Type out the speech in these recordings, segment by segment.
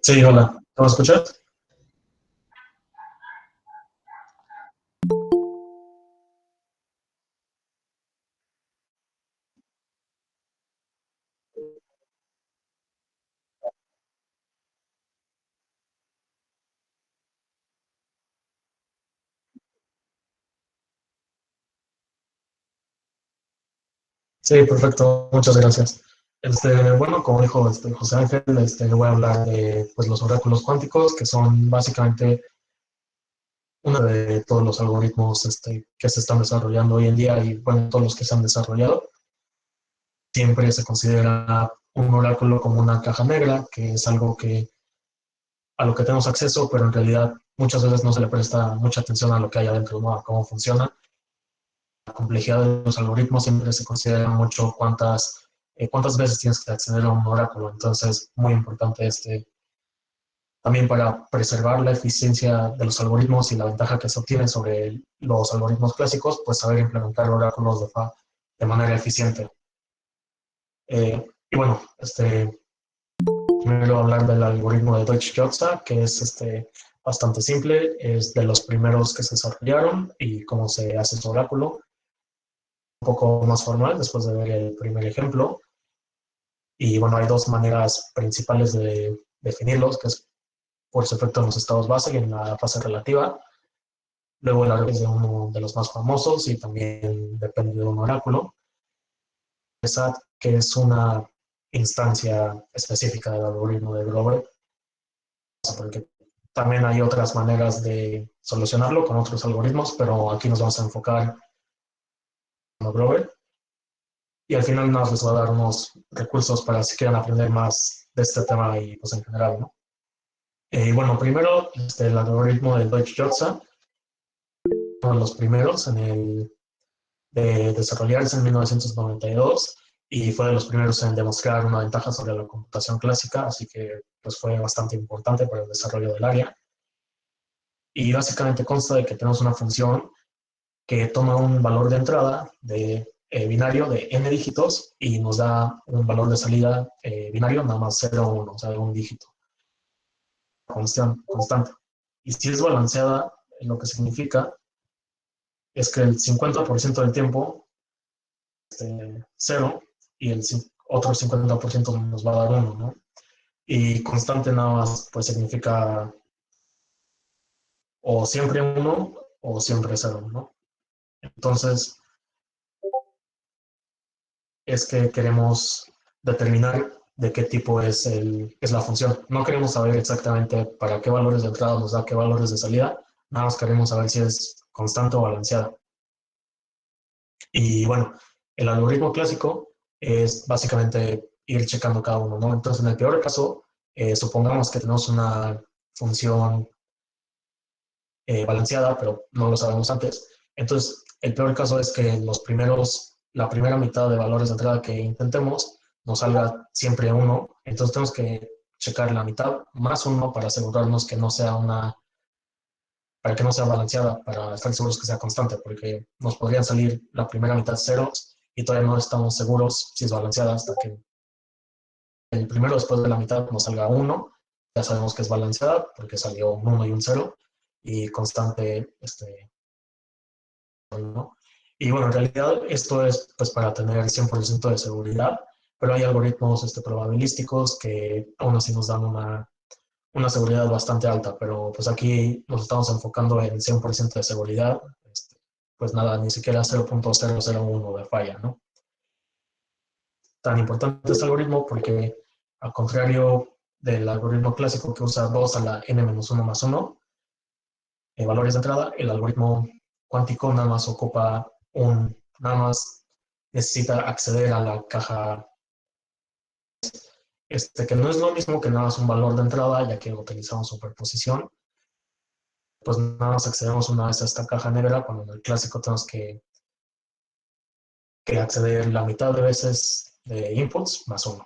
Sí, hola. ¿Me escuchas? Sí, perfecto. Muchas gracias. Bueno, como dijo José Ángel, le voy a hablar de pues, los oráculos cuánticos, que son básicamente uno de todos los algoritmos que se están desarrollando hoy en día y bueno, todos los que se han desarrollado. Siempre se considera un oráculo como una caja negra, que es algo a lo que tenemos acceso, pero en realidad muchas veces no se le presta mucha atención a lo que hay adentro, ¿no? A cómo funciona. La complejidad de los algoritmos siempre se considera mucho cuántas veces tienes que acceder a un oráculo. Entonces, muy importante también para preservar la eficiencia de los algoritmos y la ventaja que se obtiene sobre los algoritmos clásicos, pues saber implementar oráculos de manera eficiente. Y bueno, primero hablar del algoritmo de Deutsch-Jozsa, que es bastante simple, es de los primeros que se desarrollaron y cómo se hace su oráculo, un poco más formal después de ver el primer ejemplo. Y bueno, hay dos maneras principales de definirlos, que es por su efecto en los estados base y en la fase relativa. Luego el árbol es de uno de los más famosos y también depende de un oráculo. ESAT, que es una instancia específica del algoritmo de Grover, porque también hay otras maneras de solucionarlo con otros algoritmos, pero aquí nos vamos a enfocar en Grover. Y al final nos les va a dar unos recursos para si quieren aprender más de este tema y pues en general, ¿no? Bueno, primero el algoritmo de Deutsch-Jozsa, uno de los primeros de desarrollarse en 1992 y fue de los primeros en demostrar una ventaja sobre la computación clásica, así que pues fue bastante importante para el desarrollo del área. Y básicamente consta de que tenemos una función que toma un valor de entrada de binario de n dígitos y nos da un valor de salida binario nada más 0 o 1, o sea, un dígito constante. Y si es balanceada, lo que significa es que el 50% del tiempo cero y el otro 50% nos va a dar uno, ¿no? Y constante nada más pues significa o siempre uno o siempre cero, ¿no? Entonces es que queremos determinar de qué tipo es la función. No queremos saber exactamente para qué valores de entrada nos da qué valores de salida, nada más queremos saber si es constante o balanceada. Y bueno, el algoritmo clásico es básicamente ir checando cada uno, ¿no? Entonces, en el peor caso, supongamos que tenemos una función balanceada, pero no lo sabemos antes. Entonces, el peor caso es que la primera mitad de valores de entrada que intentemos nos salga siempre uno. Entonces, tenemos que checar la mitad más uno para asegurarnos que no sea para que no sea balanceada, para estar seguros que sea constante, porque nos podrían salir la primera mitad ceros y todavía no estamos seguros si es balanceada hasta que el primero después de la mitad nos salga uno, ya sabemos que es balanceada porque salió un 1 y un cero y constante, ¿no? Y bueno, en realidad esto es pues para tener 100% de seguridad, pero hay algoritmos probabilísticos que aún así nos dan una seguridad bastante alta, pero pues aquí nos estamos enfocando en 100% de seguridad, pues nada, ni siquiera 0.001 de falla, ¿no? Tan importante este algoritmo porque al contrario del algoritmo clásico que usa 2 a la n-1 más 1, valores de entrada, el algoritmo cuántico nada más necesita acceder a la caja, que no es lo mismo que nada más un valor de entrada, ya que utilizamos superposición, pues nada más accedemos una vez a esta caja negra, cuando en el clásico tenemos que acceder la mitad de veces de inputs más uno.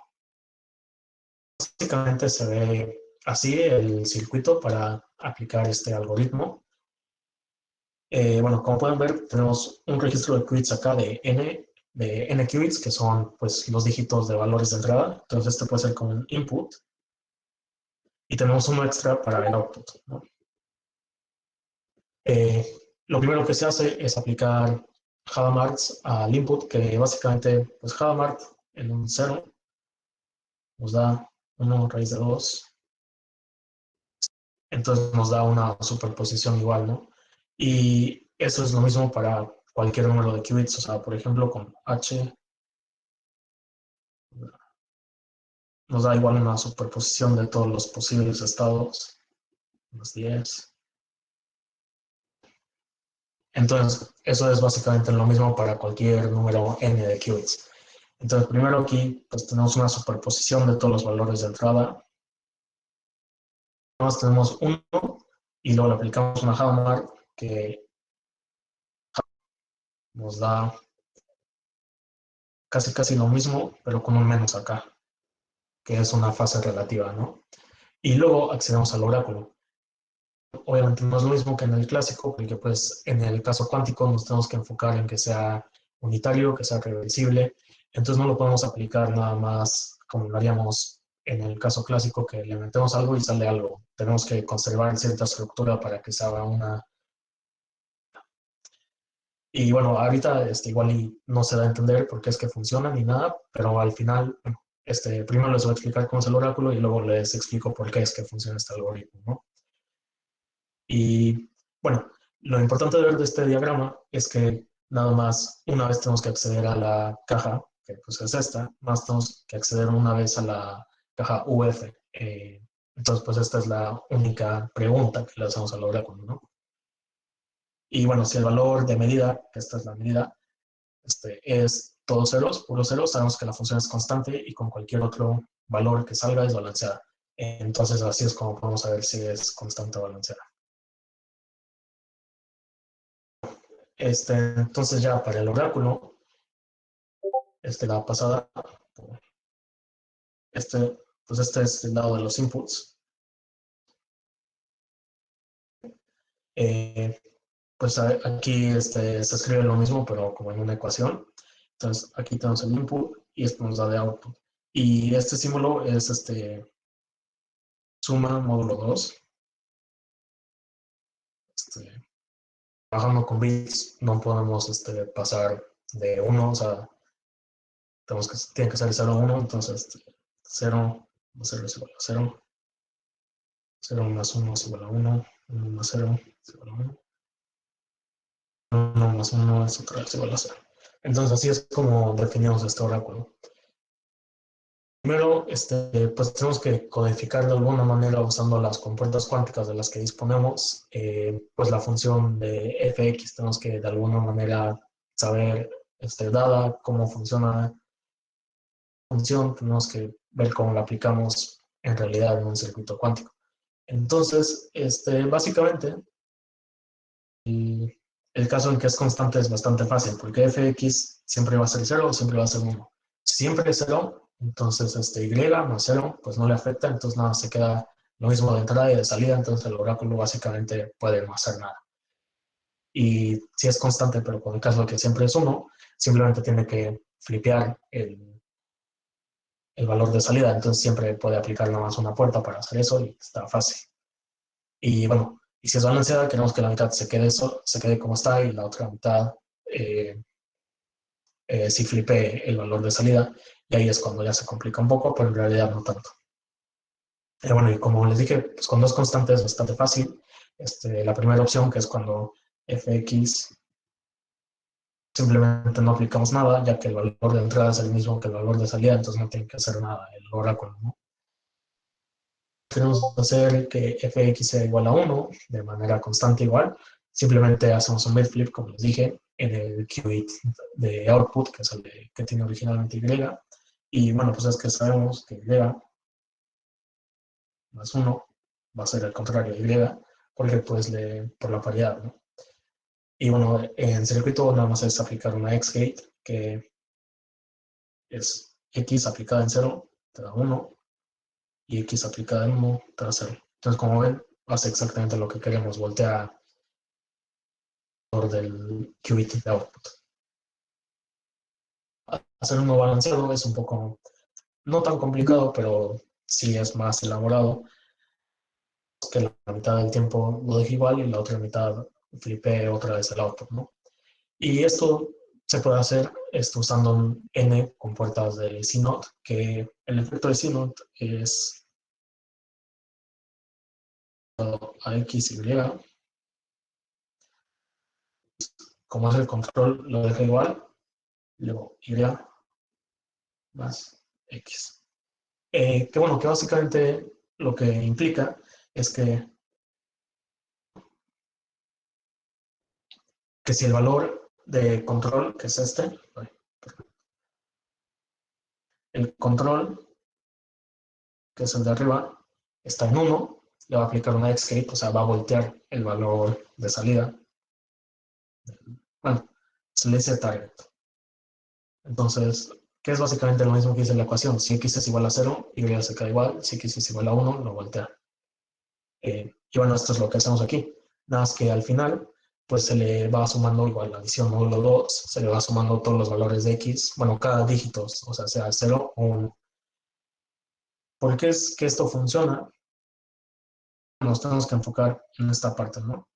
Básicamente se ve así el circuito para aplicar este algoritmo. Bueno, como pueden ver, tenemos un registro de qubits acá de n qubits, que son pues los dígitos de valores de entrada. Entonces este puede ser como un input. Y tenemos uno extra para el output, ¿no? Lo primero que se hace es aplicar Hadamard al input, que básicamente, pues Hadamard en un 0 nos da 1 raíz de 2, entonces nos da una superposición igual, ¿no? Y eso es lo mismo para cualquier número de qubits, o sea, por ejemplo, con H nos da igual una superposición de todos los posibles estados, más 10. Entonces, eso es básicamente lo mismo para cualquier número n de qubits. Entonces, primero aquí pues tenemos una superposición de todos los valores de entrada. Además tenemos uno y luego le aplicamos una Hadamard que nos da casi lo mismo, pero con un menos acá, que es una fase relativa, ¿no? Y luego accedemos al oráculo. Obviamente no es lo mismo que en el clásico, porque pues en el caso cuántico nos tenemos que enfocar en que sea unitario, que sea reversible. Entonces no lo podemos aplicar nada más como lo haríamos en el caso clásico, que le metemos algo y sale algo. Tenemos que conservar cierta estructura para que se haga una. Y bueno, ahorita igual y no se da a entender por qué es que funciona ni nada, pero al final, bueno, primero les voy a explicar cómo es el oráculo y luego les explico por qué es que funciona este algoritmo, ¿no? Y bueno, lo importante de ver de este diagrama es que nada más una vez tenemos que acceder a la caja, que pues es esta, más tenemos que acceder una vez a la caja UF. Entonces, pues esta es la única pregunta que le hacemos al oráculo, ¿no? Y bueno, si el valor de medida, que esta es la medida, es todos ceros, puros ceros, sabemos que la función es constante y con cualquier otro valor que salga es balanceada. Entonces, así es como podemos saber si es constante o balanceada. Entonces ya para el oráculo, la pasada, este, pues este es el lado de los inputs. Eh, pues aquí se escribe lo mismo, pero como en una ecuación. Entonces aquí tenemos el input y esto nos da de output. Y este símbolo es suma módulo 2. Trabajando con bits no podemos pasar de 1, o sea, tiene que ser 0, 1, entonces 0 más 0 es igual a 0, 0 más 1 es igual a 1, 1 más 0 es igual a 1, 1 más 1 es otra vez igual a 0. Entonces así es como definimos este oráculo. Primero, pues tenemos que codificar de alguna manera usando las compuertas cuánticas de las que disponemos, pues la función de fx tenemos que de alguna manera saber, dada cómo funciona la función, tenemos que ver cómo la aplicamos en realidad en un circuito cuántico. Entonces, básicamente, el caso en que es constante es bastante fácil, porque fx siempre va a ser 0 o siempre va a ser 1. Siempre es 0, entonces y más 0, pues no le afecta, entonces nada, se queda lo mismo de entrada y de salida, entonces el oráculo básicamente puede no hacer nada. Y si es constante, pero con el caso de que siempre es 1, simplemente tiene que flipear el valor de salida, entonces siempre puede aplicar nada más una puerta para hacer eso y está fácil. Y bueno, y si es balanceada, queremos que la mitad se quede como está y la otra mitad si flipe el valor de salida, y ahí es cuando ya se complica un poco, pero en realidad no tanto. Bueno, y como les dije, pues cuando es constante es bastante fácil. La primera opción, que es cuando fx simplemente no aplicamos nada, ya que el valor de entrada es el mismo que el valor de salida, entonces no tiene que hacer nada el oráculo, ¿no? Queremos hacer que fx sea igual a 1 de manera constante igual, simplemente hacemos un bit flip, como les dije, en el qubit de output, que es el que tiene originalmente y, y bueno, pues es que sabemos que y más 1 va a ser el contrario de y, porque pues por la paridad, ¿no? Y bueno, en circuito nada más es aplicar una XGate, que es X aplicada en 0, te da 1, y X aplicada en 1 tras 0. Entonces, como ven, hace exactamente lo que queremos, voltea del qubit de output. Hacer uno balanceado es un poco, no tan complicado, pero sí es más elaborado, que la mitad del tiempo lo deje igual y la otra mitad flipee otra vez el output, ¿no? Y esto se puede hacer usando un N con puertas de CNOT, que el efecto de CNOT es a X, Y, como es el control, lo deja igual, luego Y más X. Que bueno, que básicamente lo que implica es que si el valor de control, que es el control, que es el de arriba, está en 1, le va a aplicar una escape, o sea, va a voltear el valor de salida. Bueno, se le dice target. Entonces, ¿qué es básicamente lo mismo que dice la ecuación? Si x es igual a 0, y se queda igual. Si x es igual a 1, lo voltea. Y bueno, esto es lo que hacemos aquí. Nada más que al final, pues se le va sumando igual la adición módulo 2, se le va sumando todos los valores de x, bueno, cada dígito, o sea 0 o 1. ¿Por qué es que esto funciona? Nos tenemos que enfocar en esta parte, ¿no?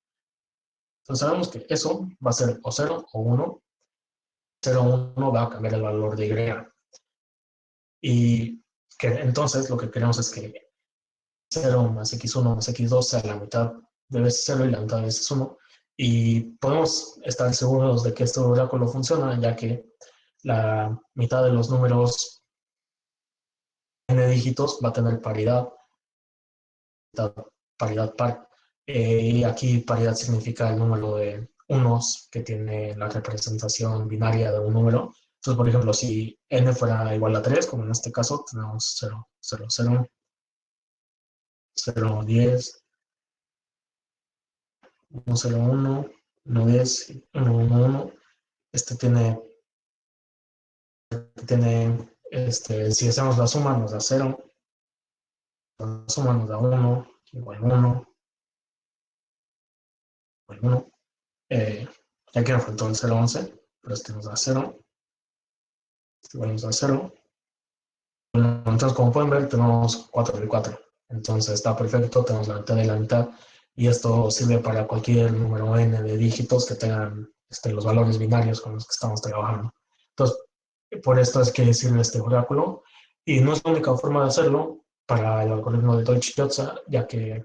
Entonces sabemos que eso va a ser o 0 o 1. 0 o 1 va a cambiar el valor de y. Y que entonces lo que queremos es que 0 más x1 más x2 sea la mitad de veces 0 y la mitad de veces 1. Y podemos estar seguros de que este oráculo funciona, ya que la mitad de los números n dígitos va a tener paridad, paridad par. Y aquí paridad significa el número de unos que tiene la representación binaria de un número. Entonces, por ejemplo, si n fuera igual a 3, como en este caso, tenemos 0, 0, 0, 0, 10, 1, 0, 1, 1, 10, 1, 1, 1. Este tiene, si hacemos la suma nos da 0, la suma nos da 1, igual 1, igual 1. Aquí nos faltó el 0, 11, pero este nos da 0, este igual nos da 0. Entonces, como pueden ver, tenemos 4 de 4. Entonces está perfecto, tenemos la mitad de la mitad. Y esto sirve para cualquier número n de dígitos que tengan los valores binarios con los que estamos trabajando. Entonces, por esto es que sirve este oráculo. Y no es la única forma de hacerlo para el algoritmo de Deutsch-Jozsa, ya que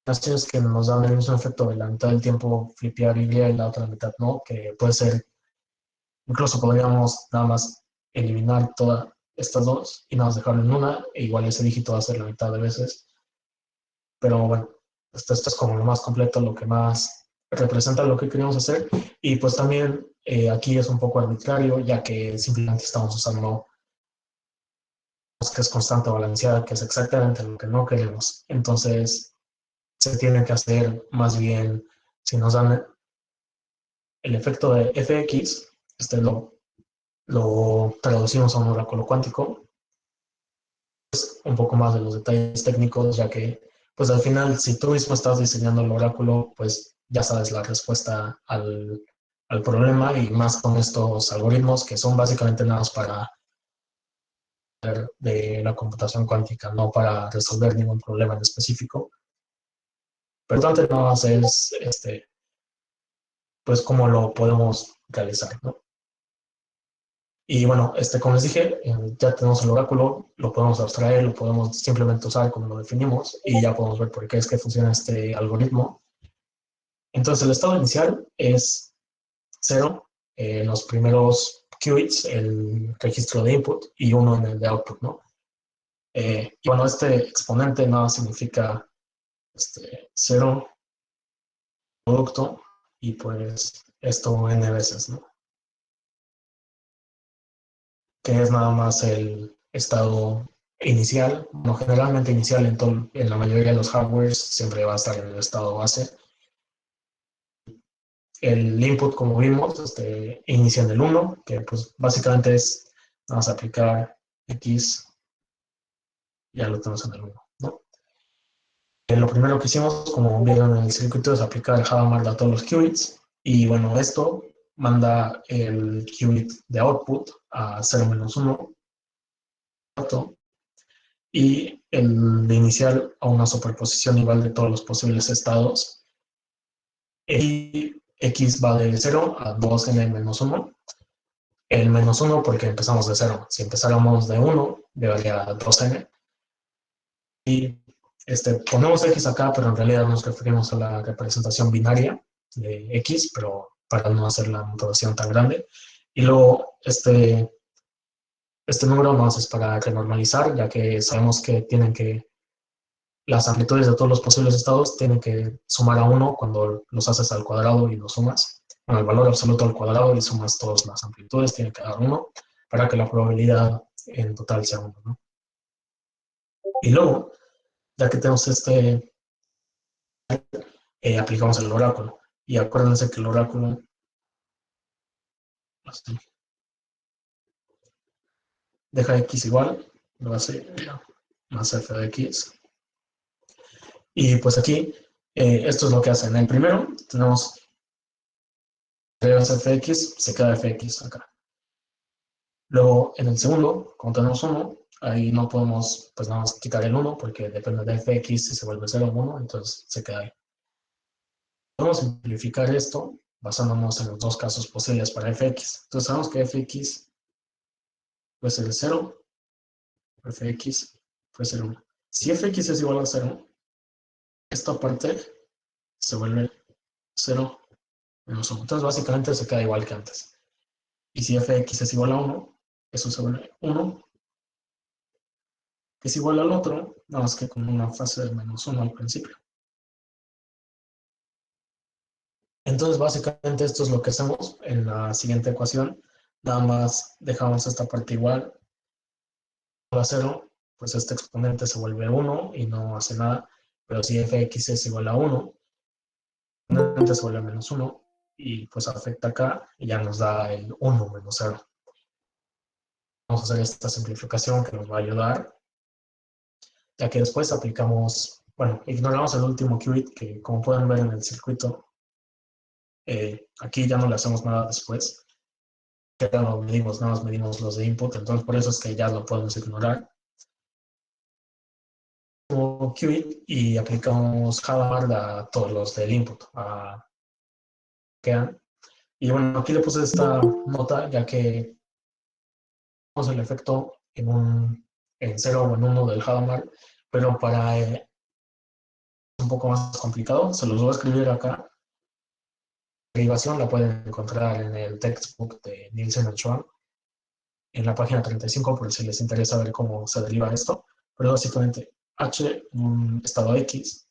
es que nos dan el mismo efecto de la mitad del tiempo flipear Y y la otra mitad no, que puede ser, incluso podríamos nada más eliminar todas estas dos y nada más dejarlo en una, e igual ese dígito va a ser la mitad de veces. Pero bueno, esto es como lo más completo, lo que más representa lo que queríamos hacer. Y pues también aquí es un poco arbitrario, ya que simplemente estamos usando que es constante balanceada, que es exactamente lo que no queremos. Entonces, se tiene que hacer más bien, si nos dan el efecto de fx, lo traducimos a un oráculo cuántico, un poco más de los detalles técnicos, ya que pues al final si tú mismo estás diseñando el oráculo, pues ya sabes la respuesta al problema, y más con estos algoritmos que son básicamente nada más para de la computación cuántica, no para resolver ningún problema en específico. Pero tanto nada más es pues cómo lo podemos realizar, ¿no? Y bueno, como les dije, ya tenemos el oráculo, lo podemos abstraer, lo podemos simplemente usar como lo definimos y ya podemos ver por qué es que funciona este algoritmo. Entonces, el estado inicial es 0 en los primeros qubits, el registro de input, y 1 en el de output, ¿no? Y bueno, este exponente nada significa 0, producto, y pues esto n veces, ¿no? Que es nada más el estado inicial, no generalmente inicial en la mayoría de los hardwares siempre va a estar en el estado base. El input, como vimos, inicia en el 1, que pues básicamente es nada más aplicar x, ya lo tenemos en el 1, ¿no? Lo primero que hicimos, como vieron en el circuito, es aplicar el Hadamard a todos los qubits. Y bueno, esto manda el qubit de output a 0-1 y el de inicial a una superposición igual de todos los posibles estados. Y x va de 0 a 2n-1. El -1 porque empezamos de 0. Si empezáramos de 1, llevaría a 2n. Y ponemos x acá, pero en realidad nos referimos a la representación binaria de x, pero para no hacer la notación tan grande. Y luego este número más es para renormalizar, ya que sabemos que las amplitudes de todos los posibles estados tienen que sumar a 1 cuando los haces al cuadrado y los sumas. Bueno, el valor absoluto al cuadrado y sumas todas las amplitudes, tiene que dar 1 para que la probabilidad en total sea 1, ¿no? Y luego, ya que tenemos aplicamos el oráculo. Y acuérdense que el oráculo deja x igual, lo hace más f de x. Y pues aquí, esto es lo que hace. En el primero tenemos fx, se queda fx acá. Luego, en el segundo, como tenemos 1, ahí no podemos, pues nada más quitar el 1, porque depende de fx, si se vuelve 0 o 1, entonces se queda ahí. Podemos simplificar esto basándonos en los dos casos posibles para fx. Entonces sabemos que fx puede ser 0, fx puede ser 1. Si fx es igual a 0, esta parte se vuelve 0 menos 1. Entonces básicamente se queda igual que antes. Y si fx es igual a 1, eso se vuelve 1, que es igual al otro, nada más que con una fase de menos 1 al principio. Entonces básicamente esto es lo que hacemos en la siguiente ecuación. Nada más dejamos esta parte igual a 0, pues este exponente se vuelve 1 y no hace nada. Pero si fx es igual a 1, el exponente se vuelve menos 1 y pues afecta acá y ya nos da el 1 menos 0. Vamos a hacer esta simplificación que nos va a ayudar, ya que después aplicamos, bueno, ignoramos el último qubit que como pueden ver en el circuito, aquí ya no le hacemos nada después, ya lo medimos, nada más medimos los de input, entonces por eso es que ya lo podemos ignorar. Qubit y aplicamos Hadamard a todos los del input, y bueno, aquí le puse esta nota ya que tenemos el efecto en 0 o en 1 del Hadamard, pero para un poco más complicado, se los voy a escribir acá. La derivación la pueden encontrar en el textbook de Nielsen and Schwab, en la página 35, por si les interesa ver cómo se deriva esto. Pero básicamente, H, un estado X,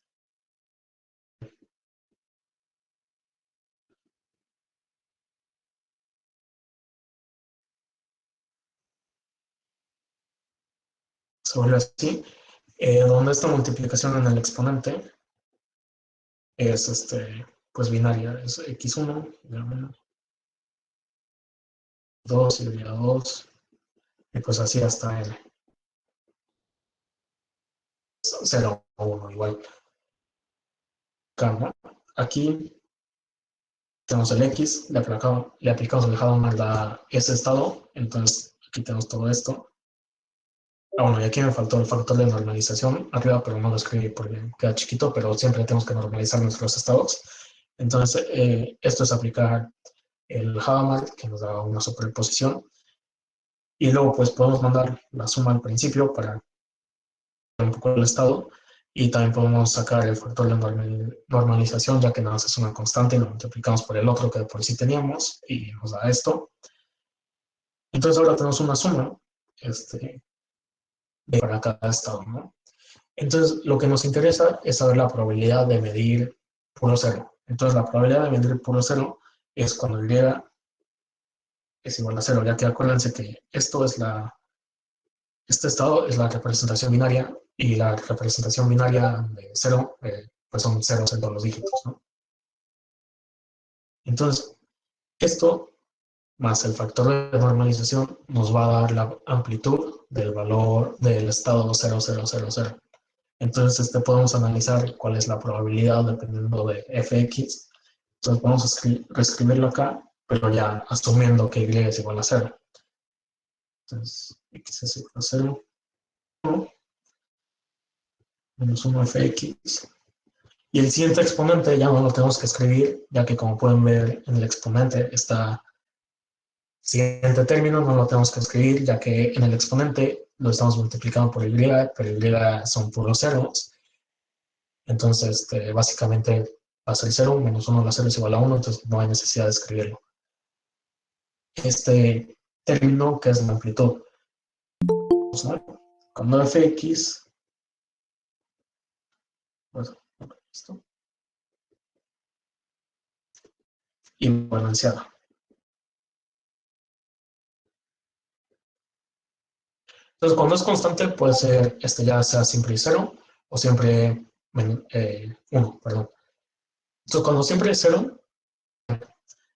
se vuelve así, donde esta multiplicación en el exponente es pues binaria, es x1, 2 y 2, y pues así hasta n, 0 o 1 igual. Aquí tenemos el x, le aplicamos el Hadamard a ese estado, entonces aquí tenemos todo esto. Bueno, y aquí me faltó el factor de normalización arriba, pero no lo escribí porque queda chiquito, pero siempre tenemos que normalizar nuestros estados. Entonces, esto es aplicar el Hadamard, que nos da una superposición, y luego pues podemos mandar la suma al principio para un poco el estado, y también podemos sacar el factor de normalización, ya que nada más es una constante, y lo multiplicamos por el otro que por sí teníamos, y nos da esto. Entonces ahora tenemos una suma para cada estado, ¿no? Entonces, lo que nos interesa es saber la probabilidad de medir puro cero. Entonces, la probabilidad de medir puro cero es cuando y es igual a cero, ya que acuérdense que este estado es la representación binaria y la representación binaria de cero, pues son ceros en todos los dígitos, ¿no? Entonces, esto más el factor de normalización nos va a dar la amplitud del valor del estado 0000. Entonces, podemos analizar cuál es la probabilidad dependiendo de fx. Entonces, vamos a reescribirlo acá, pero ya asumiendo que y es igual a 0. Entonces, x es igual a 0, 1, menos 1 fx. Y el siguiente exponente ya no lo tenemos que escribir, ya que como pueden ver en el exponente está siguiente término, no lo tenemos que escribir, ya que en el exponente lo estamos multiplicando por y, pero y son puros ceros. Entonces, básicamente va a ser 0, menos 1 a la 0 es igual a 1, entonces no hay necesidad de escribirlo. Este término, que es la amplitud, cuando fx, pues, esto, y balanceada. Entonces, cuando es constante, puede ser ya sea siempre 0 o siempre 1, perdón. Entonces, cuando siempre es 0,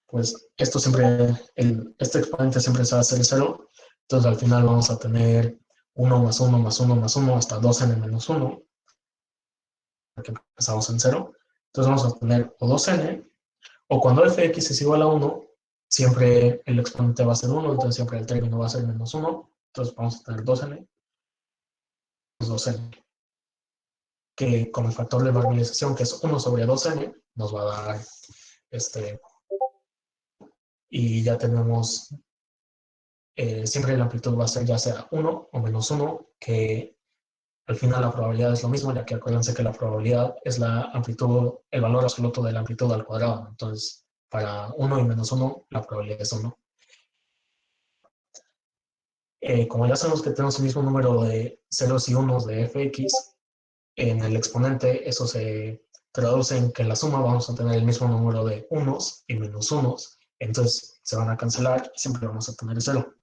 pues esto siempre, este exponente siempre se va a hacer 0. Entonces, al final vamos a tener 1 más 1 más 1 más 1 hasta 2n menos 1, porque empezamos en 0. Entonces, vamos a tener o 2n, o cuando fx es igual a 1, siempre el exponente va a ser 1, entonces siempre el término va a ser menos 1. Entonces, vamos a tener 2n, 2n. Que con el factor de normalización, que es 1 sobre 2n, nos va a dar y ya tenemos, siempre la amplitud va a ser ya sea 1 o menos 1, que al final la probabilidad es lo mismo, ya que acuérdense que la probabilidad es la amplitud, el valor absoluto de la amplitud al cuadrado. Entonces, para 1 y menos 1, la probabilidad es 1. Como ya sabemos que tenemos el mismo número de ceros y unos de fx, en el exponente eso se traduce en que en la suma vamos a tener el mismo número de unos y menos unos, entonces se van a cancelar y siempre vamos a tener 0.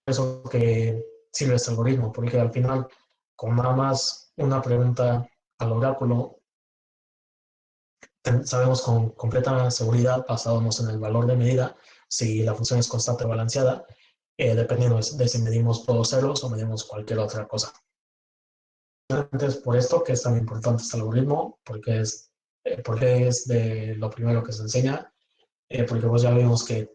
Por eso que sirve este algoritmo, porque al final, con nada más una pregunta al oráculo, sabemos con completa seguridad, basándonos en el valor de medida, si la función es constante o balanceada, dependiendo de si medimos todos ceros o medimos cualquier otra cosa. Es por esto que es tan importante este algoritmo, porque es de lo primero que se enseña, porque pues ya vimos que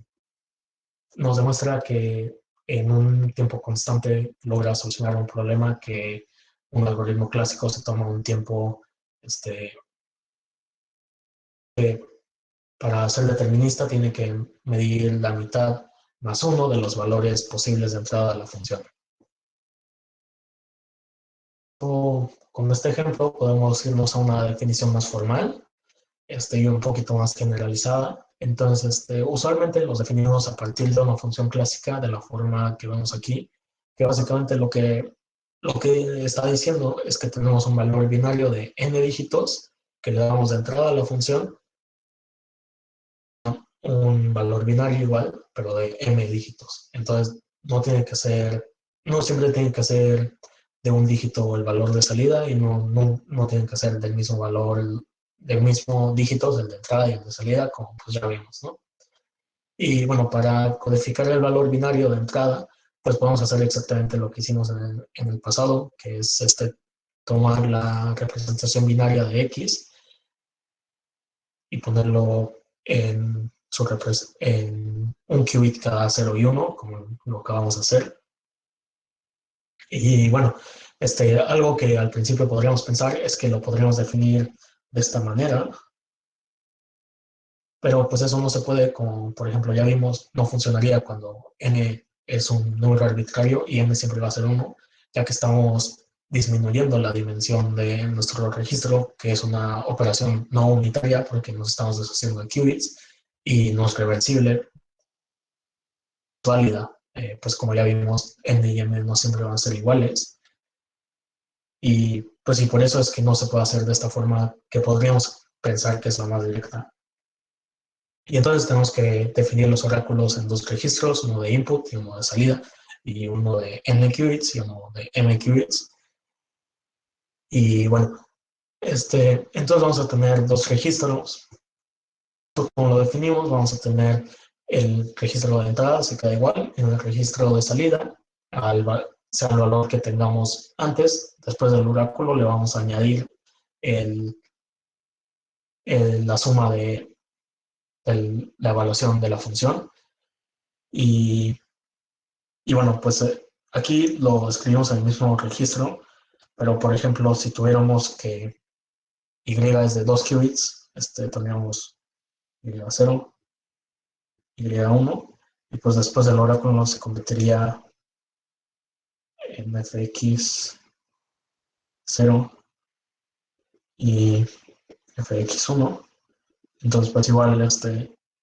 nos demuestra que en un tiempo constante logra solucionar un problema que un algoritmo clásico se toma un tiempo para ser determinista, tiene que medir la mitad más uno de los valores posibles de entrada a la función. Con este ejemplo podemos irnos a una definición más formal y un poquito más generalizada. Entonces, usualmente los definimos a partir de una función clásica de la forma que vemos aquí, que básicamente lo que está diciendo es que tenemos un valor binario de n dígitos que le damos de entrada a la función, un valor binario igual, pero de m dígitos. Entonces, no siempre tiene que ser de un dígito el valor de salida y no tiene que ser del mismo valor, del mismo dígito, el de entrada y el de salida, como pues ya vimos, ¿no? Y bueno, para codificar el valor binario de entrada, pues podemos hacer exactamente lo que hicimos en el pasado, que es tomar la representación binaria de x y ponerlo en, en un qubit cada 0 y 1, como lo acabamos de hacer. Y bueno, algo que al principio podríamos pensar es que lo podríamos definir de esta manera, pero pues eso no se puede, como por ejemplo ya vimos, no funcionaría cuando n es un número arbitrario y n siempre va a ser 1, ya que estamos disminuyendo la dimensión de nuestro registro, que es una operación no unitaria porque nos estamos deshaciendo de qubits y no es reversible, válida. Pues como ya vimos, n y m no siempre van a ser iguales. Y pues y por eso es que no se puede hacer de esta forma que podríamos pensar que es la más directa. Y entonces tenemos que definir los oráculos en dos registros, uno de input y uno de salida, y uno de n qubits y uno de m qubits. Y bueno, entonces vamos a tener dos registros. Como lo definimos, vamos a tener el registro de entrada se queda igual, en el registro de salida, sea el valor que tengamos antes, después del oráculo le vamos a añadir el, la suma de la evaluación de la función. Y, y bueno, pues aquí lo escribimos en el mismo registro, pero por ejemplo, si tuviéramos que y es de 2 qubits, tendríamos y0, y1, y pues después del oráculo se convertiría en fx0 y fx1. Entonces, pues igual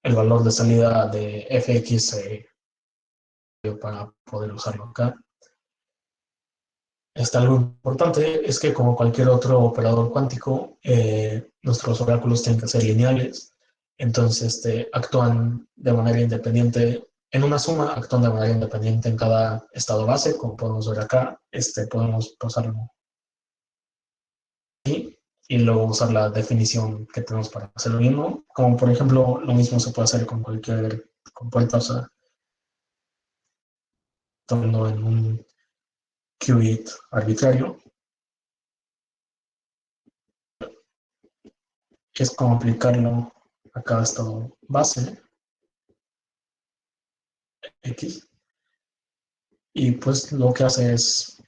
el valor de salida de fx para poder usarlo acá. Algo importante es que como cualquier otro operador cuántico, nuestros oráculos tienen que ser lineales. Entonces, actúan de manera independiente. En una suma, actúan de manera independiente en cada estado base, como podemos ver acá. Podemos pasarlo aquí y luego usar la definición que tenemos para hacer lo mismo. Como por ejemplo, lo mismo se puede hacer con cualquier compuerta, o sea, tomando en un qubit arbitrario, que es como aplicarlo a cada estado base X, y pues lo que hace es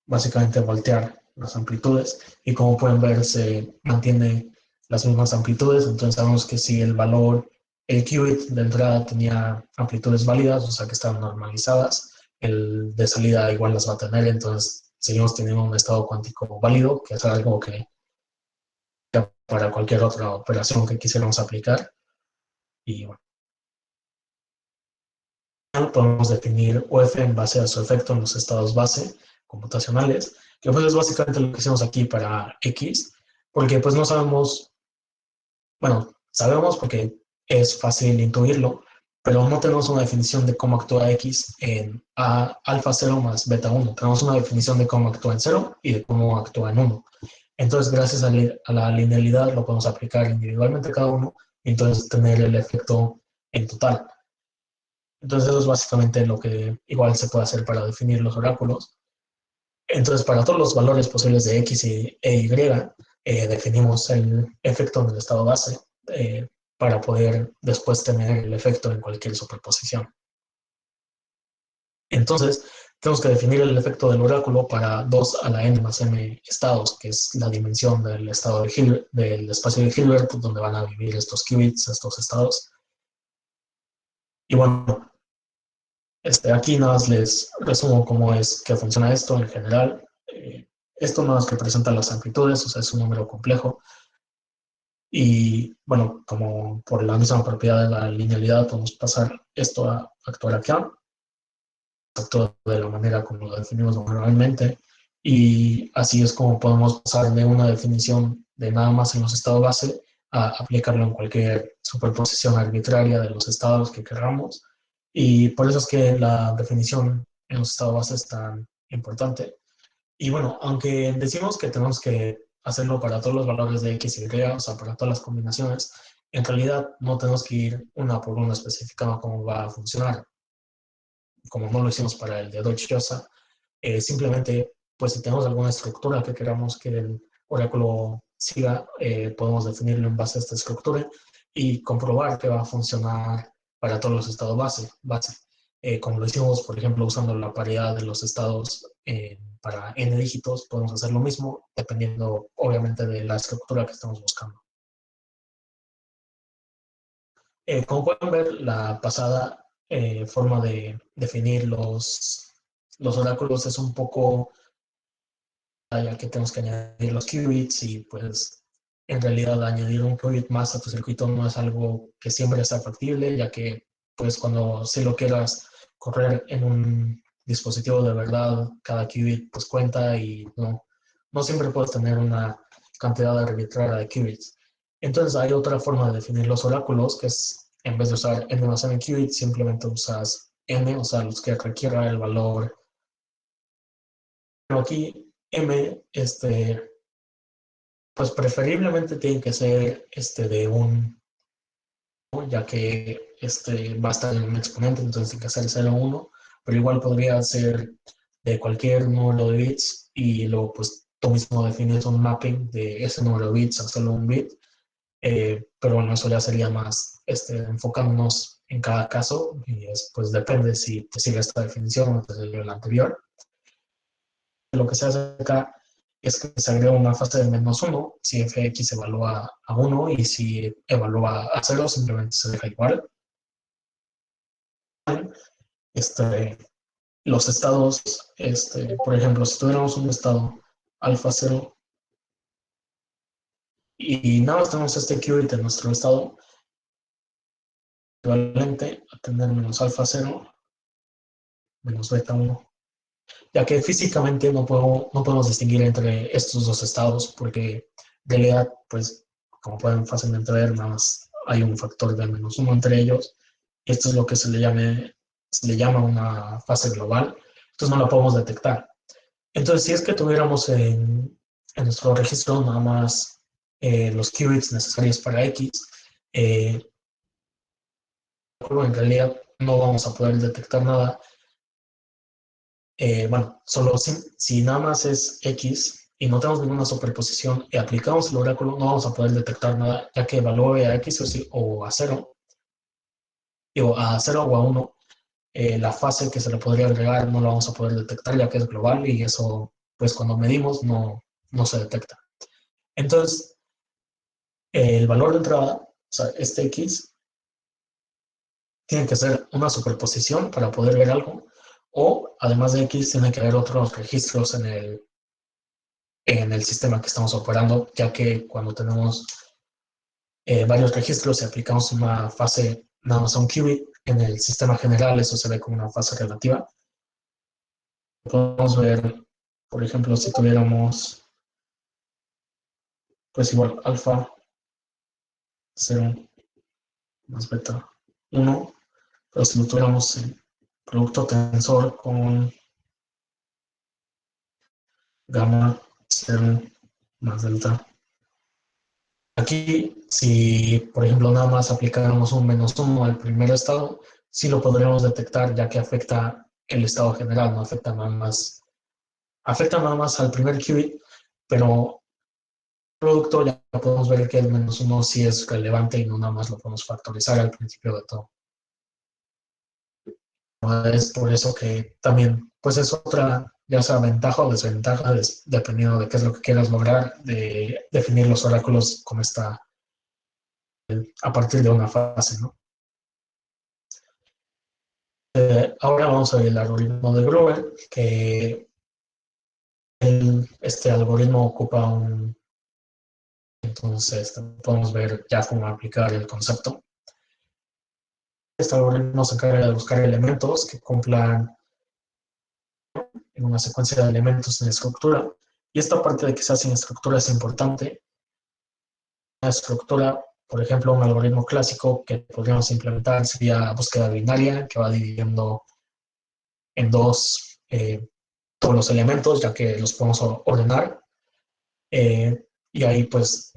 básicamente voltear las amplitudes, y como pueden ver se mantiene las mismas amplitudes. Entonces sabemos que si el valor, el qubit de entrada tenía amplitudes válidas, o sea que estaban normalizadas, el de salida igual las va a tener. Entonces seguimos teniendo un estado cuántico válido, que es algo que para cualquier otra operación que quisiéramos aplicar. Y bueno, podemos definir UF en base a su efecto en los estados base computacionales, que pues es básicamente lo que hicimos aquí para X, porque pues no sabemos, bueno, sabemos porque es fácil intuirlo, pero no tenemos una definición de cómo actúa X en alfa 0 más beta 1. Tenemos una definición de cómo actúa en 0 y de cómo actúa en 1. Entonces, gracias a la linealidad, lo podemos aplicar individualmente cada uno y entonces tener el efecto en total. Entonces eso es básicamente lo que igual se puede hacer para definir los oráculos. Entonces, para todos los valores posibles de X e Y, definimos el efecto en el estado base para poder después tener el efecto en cualquier superposición. Entonces, tenemos que definir el efecto del oráculo para 2 a la n más m estados, que es la dimensión del estado de Hilbert, del espacio de Hilbert, donde van a vivir estos qubits, estos estados. Y bueno, aquí nada más les resumo cómo es que funciona esto en general. Esto nada más que presenta las amplitudes, o sea, es un número complejo. Y bueno, como por la misma propiedad de la linealidad, podemos pasar esto a actuar acá, actúa de la manera como lo definimos normalmente. Y así es como podemos pasar de una definición de nada más en los estados base a aplicarlo en cualquier superposición arbitraria de los estados que queramos. Y por eso es que la definición en los estados base es tan importante. Y bueno, aunque decimos que tenemos que hacerlo para todos los valores de X y Y, o sea, para todas las combinaciones, en realidad no tenemos que ir una por una especificando cómo va a funcionar, como no lo hicimos para el de Deutsch-Josa. Simplemente, pues si tenemos alguna estructura que queramos que el oráculo siga, podemos definirlo en base a esta estructura y comprobar que va a funcionar para todos los estados base. Como lo hicimos, por ejemplo, usando la paridad de los estados para n dígitos, podemos hacer lo mismo, dependiendo obviamente de la estructura que estamos buscando. Como pueden ver, la pasada forma de definir los oráculos es un poco, ya que tenemos que añadir los qubits, y pues en realidad añadir un qubit más a tu circuito no es algo que siempre sea factible, ya que pues cuando si lo quieras correr en un dispositivo de verdad, cada qubit pues cuenta, y no siempre puedes tener una cantidad arbitraria de qubits. Entonces hay otra forma de definir los oráculos, que es en vez de usar n más n qubits, simplemente usas n, o sea, los que requiera el valor. Pero aquí m, pues preferiblemente tiene que ser de un ya que va a estar en un exponente, entonces tiene que ser 0, 1, pero igual podría ser de cualquier número de bits y luego pues tú mismo defines un mapping de ese número de bits a solo un bit, pero bueno, eso ya sería más enfocándonos en cada caso y pues depende si te sigue esta definición o te sigue la anterior. Lo que se hace acá es que se agrega una fase de -1 si fx evalúa a 1 y si evalúa a 0 simplemente se deja igual. Este, los estados, por ejemplo, si tuviéramos un estado alfa 0 y nada más tenemos este qubit en nuestro estado, equivalente a tener menos alfa 0 menos beta 1, ya que físicamente no podemos distinguir entre estos dos estados porque en realidad, pues, como pueden fácilmente ver, nada más hay un factor de -1 entre ellos. Esto es lo que se le llama una fase global, entonces no la podemos detectar. Entonces, si es que tuviéramos en nuestro registro nada más los qubits necesarios para X, eh, en realidad no vamos a poder detectar nada. Bueno, solo si nada más es X y no tenemos ninguna superposición y aplicamos el oráculo, no vamos a poder detectar nada, ya que evalúe a X o a 0, o a 0 o a 1, la fase que se le podría agregar no la vamos a poder detectar, ya que es global y eso, pues cuando medimos, no se detecta. Entonces, el valor de entrada, o sea, este X, tiene que ser una superposición para poder ver algo, o además de X, tiene que haber otros registros en el sistema que estamos operando, ya que cuando tenemos varios registros y aplicamos una fase nada más a un qubit, en el sistema general eso se ve como una fase relativa. Podemos ver, por ejemplo, si tuviéramos, pues igual, alfa 0 más beta 1, pero si lo tuviéramos en producto tensor con gamma 0 más delta. Aquí, si por ejemplo nada más aplicáramos un -1 al primer estado, sí lo podríamos detectar ya que afecta el estado general, no afecta nada más al primer qubit, pero el producto ya podemos ver que el -1 sí es relevante y no nada más lo podemos factorizar al principio de todo. Es por eso que también, pues es otra, ya sea ventaja o desventaja, dependiendo de qué es lo que quieras lograr, de definir los oráculos como está a partir de una fase, ¿no? Ahora vamos a ver el algoritmo de Grover, que este algoritmo ocupa entonces podemos ver ya cómo aplicar el concepto. Este algoritmo se encarga de buscar elementos que cumplan en una secuencia de elementos en estructura. Y esta parte de que se hace en estructura es importante. Una estructura, por ejemplo, un algoritmo clásico que podríamos implementar sería búsqueda binaria, que va dividiendo en dos todos los elementos, ya que los podemos ordenar. Y ahí, pues,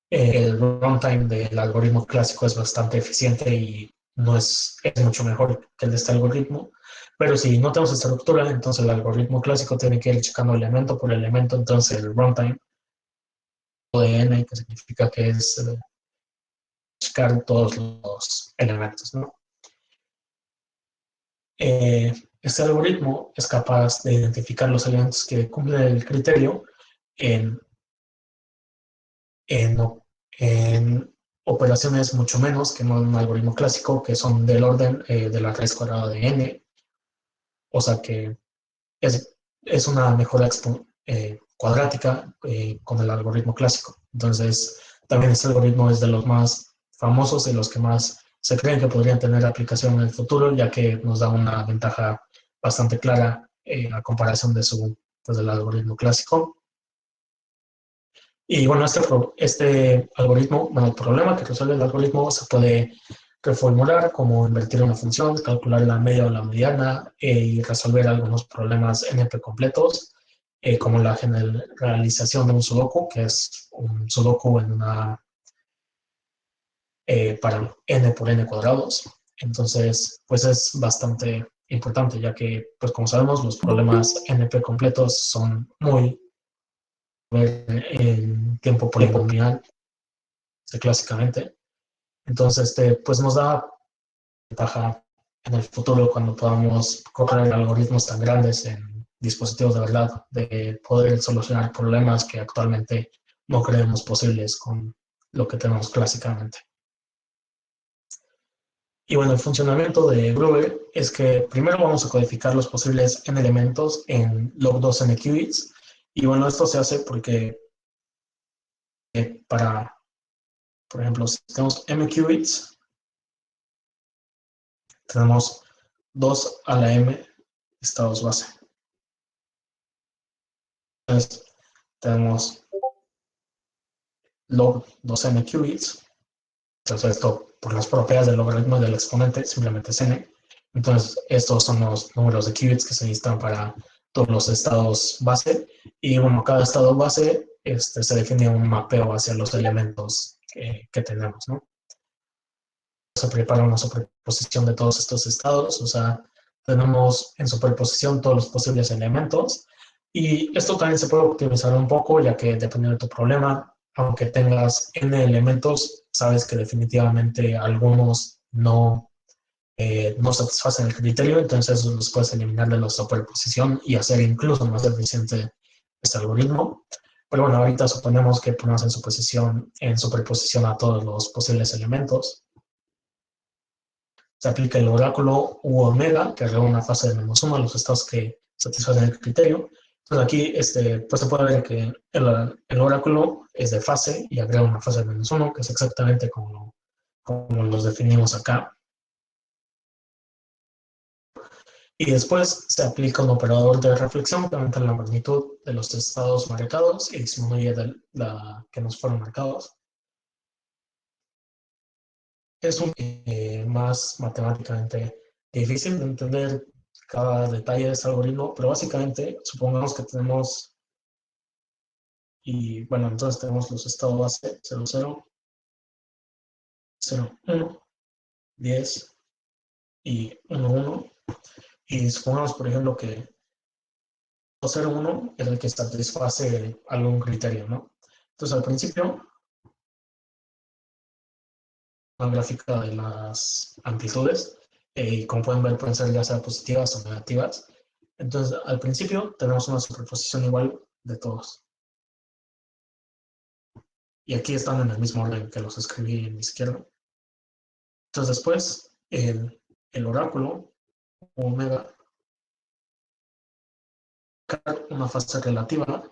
el runtime del algoritmo clásico es bastante eficiente y no es mucho mejor que el de este algoritmo. Pero si no tenemos estructura, entonces el algoritmo clásico tiene que ir checando elemento por elemento, entonces el runtime de n, que significa que es checar todos los elementos, ¿no? Este algoritmo es capaz de identificar los elementos que cumplen el criterio en, en, en operaciones mucho menos que un algoritmo clásico, que son del orden de la raíz cuadrada de n, o sea que es una mejora cuadrática con el algoritmo clásico. Entonces, también este algoritmo es de los más famosos, de los que más se creen que podrían tener aplicación en el futuro, ya que nos da una ventaja bastante clara a comparación pues, del algoritmo clásico. Y bueno, este algoritmo, bueno, el problema que resuelve el algoritmo se puede reformular como invertir una función, calcular la media o la mediana y resolver algunos problemas NP completos, como la generalización de un sudoku, que es un sudoku para n por n cuadrados. Entonces, pues es bastante importante, ya que, pues como sabemos, los problemas NP completos son muy en tiempo polinomial, clásicamente. Entonces, pues nos da ventaja en el futuro cuando podamos correr algoritmos tan grandes en dispositivos de verdad, de poder solucionar problemas que actualmente no creemos posibles con lo que tenemos clásicamente. Y bueno, el funcionamiento de Grover es que primero vamos a codificar los posibles n elementos en log2 n qubits. Y bueno, esto se hace porque para, por ejemplo, si tenemos m qubits, tenemos 2 a la m estados base. Entonces, tenemos log 2n qubits. Entonces, esto por las propiedades del logaritmo del exponente simplemente es n. Entonces, estos son los números de qubits que se necesitan para todos los estados base. Y bueno, cada estado base se define un mapeo hacia los elementos que tenemos, ¿no? Se prepara una superposición de todos estos estados, o sea, tenemos en superposición todos los posibles elementos. Y esto también se puede optimizar un poco, ya que dependiendo de tu problema, aunque tengas n elementos, sabes que definitivamente algunos no satisfacen el criterio, entonces los puedes eliminar de la superposición y hacer incluso más eficiente este algoritmo. Pero bueno, ahorita suponemos que ponemos en superposición a todos los posibles elementos. Se aplica el oráculo U omega, que agrega una fase de -1 a los estados que satisfacen el criterio. Entonces aquí pues se puede ver que el oráculo es de fase y agrega una fase de -1, que es exactamente como los definimos acá. Y después se aplica un operador de reflexión que aumenta la magnitud de los estados marcados y disminuye de la que nos fueron marcados. Es más matemáticamente difícil de entender cada detalle de este algoritmo, pero básicamente supongamos que tenemos, y bueno, entonces tenemos los estados base 0, 0, 0, 1, 10 y 1, 1. Y supongamos, por ejemplo, que 0, 1 es el que satisface algún criterio, ¿no? Entonces, al principio, la gráfica de las amplitudes, y como pueden ver, pueden ser ya sea positivas o negativas. Entonces, al principio tenemos una superposición igual de todos. Y aquí están en el mismo orden que los escribí en mi izquierda. Entonces, después, el oráculo, omega, una fase relativa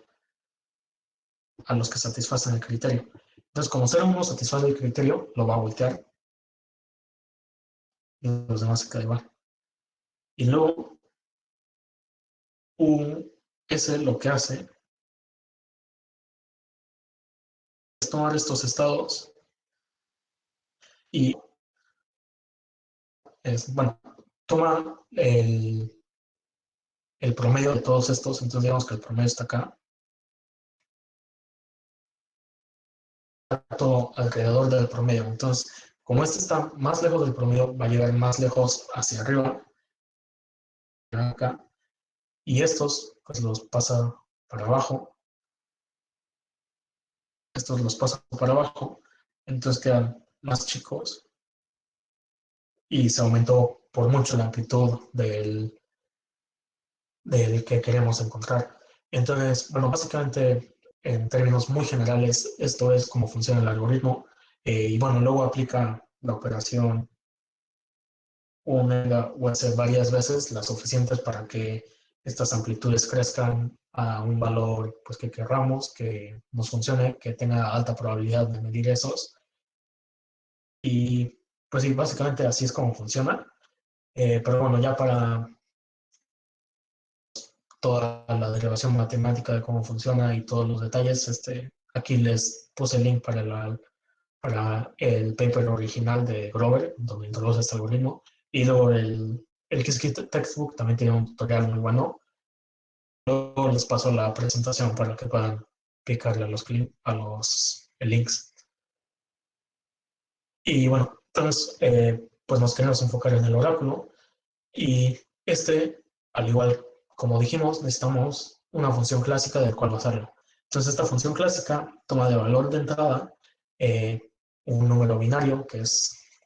a los que satisfacen el criterio. Entonces, como 0,1 satisface el criterio, lo va a voltear y los demás se quedan igual. Y luego, US lo que hace es tomar estos estados y bueno, toma el promedio de todos estos, entonces digamos que el promedio está acá, todo alrededor del promedio. Entonces, como este está más lejos del promedio, va a llegar más lejos hacia arriba, acá, y estos pues los pasa para abajo, estos los pasa para abajo, entonces quedan más chicos y se aumentó por mucho la amplitud del que queremos encontrar. Entonces, bueno, básicamente en términos muy generales, esto es cómo funciona el algoritmo. Y bueno, luego aplica la operación omega US varias veces, las suficientes para que estas amplitudes crezcan a un valor pues, que querramos, que nos funcione, que tenga alta probabilidad de medir esos. Y pues sí, básicamente así es como funciona. Pero bueno, ya para toda la derivación matemática de cómo funciona y todos los detalles, aquí les puse el link para el paper original de Grover, donde introduce este algoritmo. Y luego el Qiskit Textbook también tiene un tutorial muy bueno. Luego les paso la presentación para que puedan picarle a los links. Y bueno, entonces, pues nos queremos enfocar en el oráculo y al igual como dijimos, necesitamos una función clásica del cual basarlo. Entonces, esta función clásica toma de valor de entrada eh, un número binario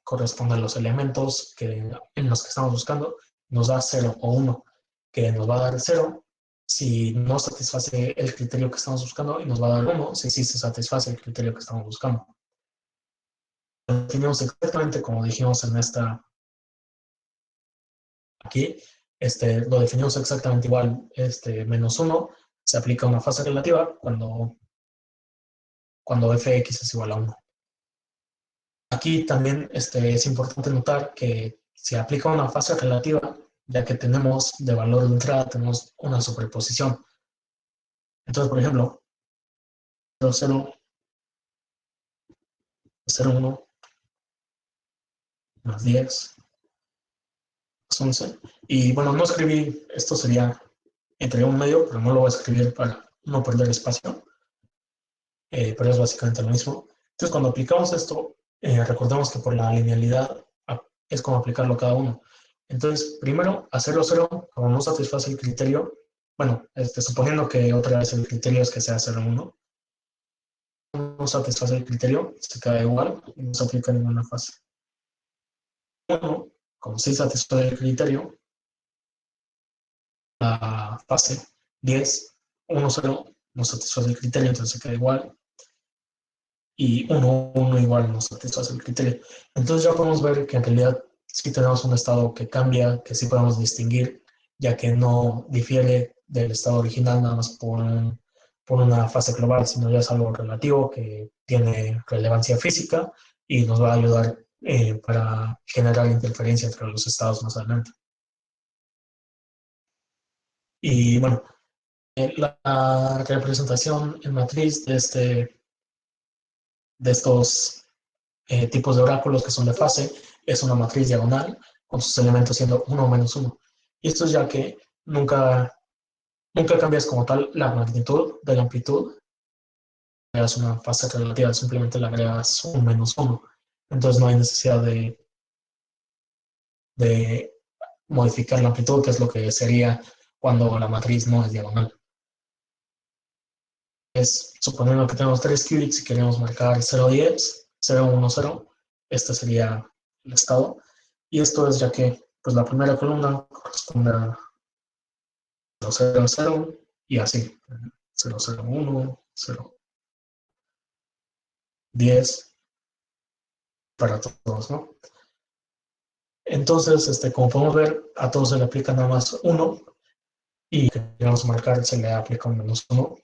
corresponde a los elementos en los que estamos buscando, nos da 0 o 1, que nos va a dar 0 si no satisface el criterio que estamos buscando y nos va a dar 1 si sí se satisface el criterio que estamos buscando. Lo definimos exactamente como dijimos en aquí, lo definimos exactamente igual, menos 1 se aplica una fase relativa cuando fx es igual a 1. Aquí también es importante notar que se aplica una fase relativa, ya que tenemos de valor de entrada, tenemos una superposición. Entonces, por ejemplo, 0, 0, 0, 1, más 10, más 11. Y bueno, no escribí, esto sería entre un medio, pero no lo voy a escribir para no perder espacio, pero es básicamente lo mismo. Entonces, cuando aplicamos esto, recordemos que por la linealidad es como aplicarlo cada uno. Entonces, primero, a 0, 0, como no satisface el criterio, bueno, suponiendo que otra vez el criterio es que sea 0, 1, no satisface el criterio, se queda igual y no se aplica ninguna fase. 1, como sí satisface el criterio, la fase 10, 1, 0, no satisface el criterio, entonces se queda igual. Y 1, 1 igual no satisface el criterio. Entonces ya podemos ver que en realidad sí tenemos un estado que cambia, que sí podemos distinguir, ya que no difiere del estado original nada más por una fase global, sino ya es algo relativo que tiene relevancia física y nos va a ayudar para generar interferencia entre los estados más adelante. Y bueno, la representación en matriz de estos tipos de oráculos que son de fase, es una matriz diagonal con sus elementos siendo 1 o menos 1. Y esto es ya que nunca cambias como tal la magnitud de la amplitud, es una fase relativa, simplemente le agregas un menos 1. Entonces no hay necesidad de modificar la amplitud, que es lo que sería cuando la matriz no es diagonal. Suponiendo que tenemos 3 qubits y queremos marcar 0, 10, 0, 1, 0, este sería el estado. Y esto es ya que pues, la primera columna corresponde a 0, 0, 0 y así. 0, 0, 1, 0, 10 para todos, ¿no? Entonces, como podemos ver, a todos se le aplica nada más 1 y que queremos marcar se le aplica un menos 1.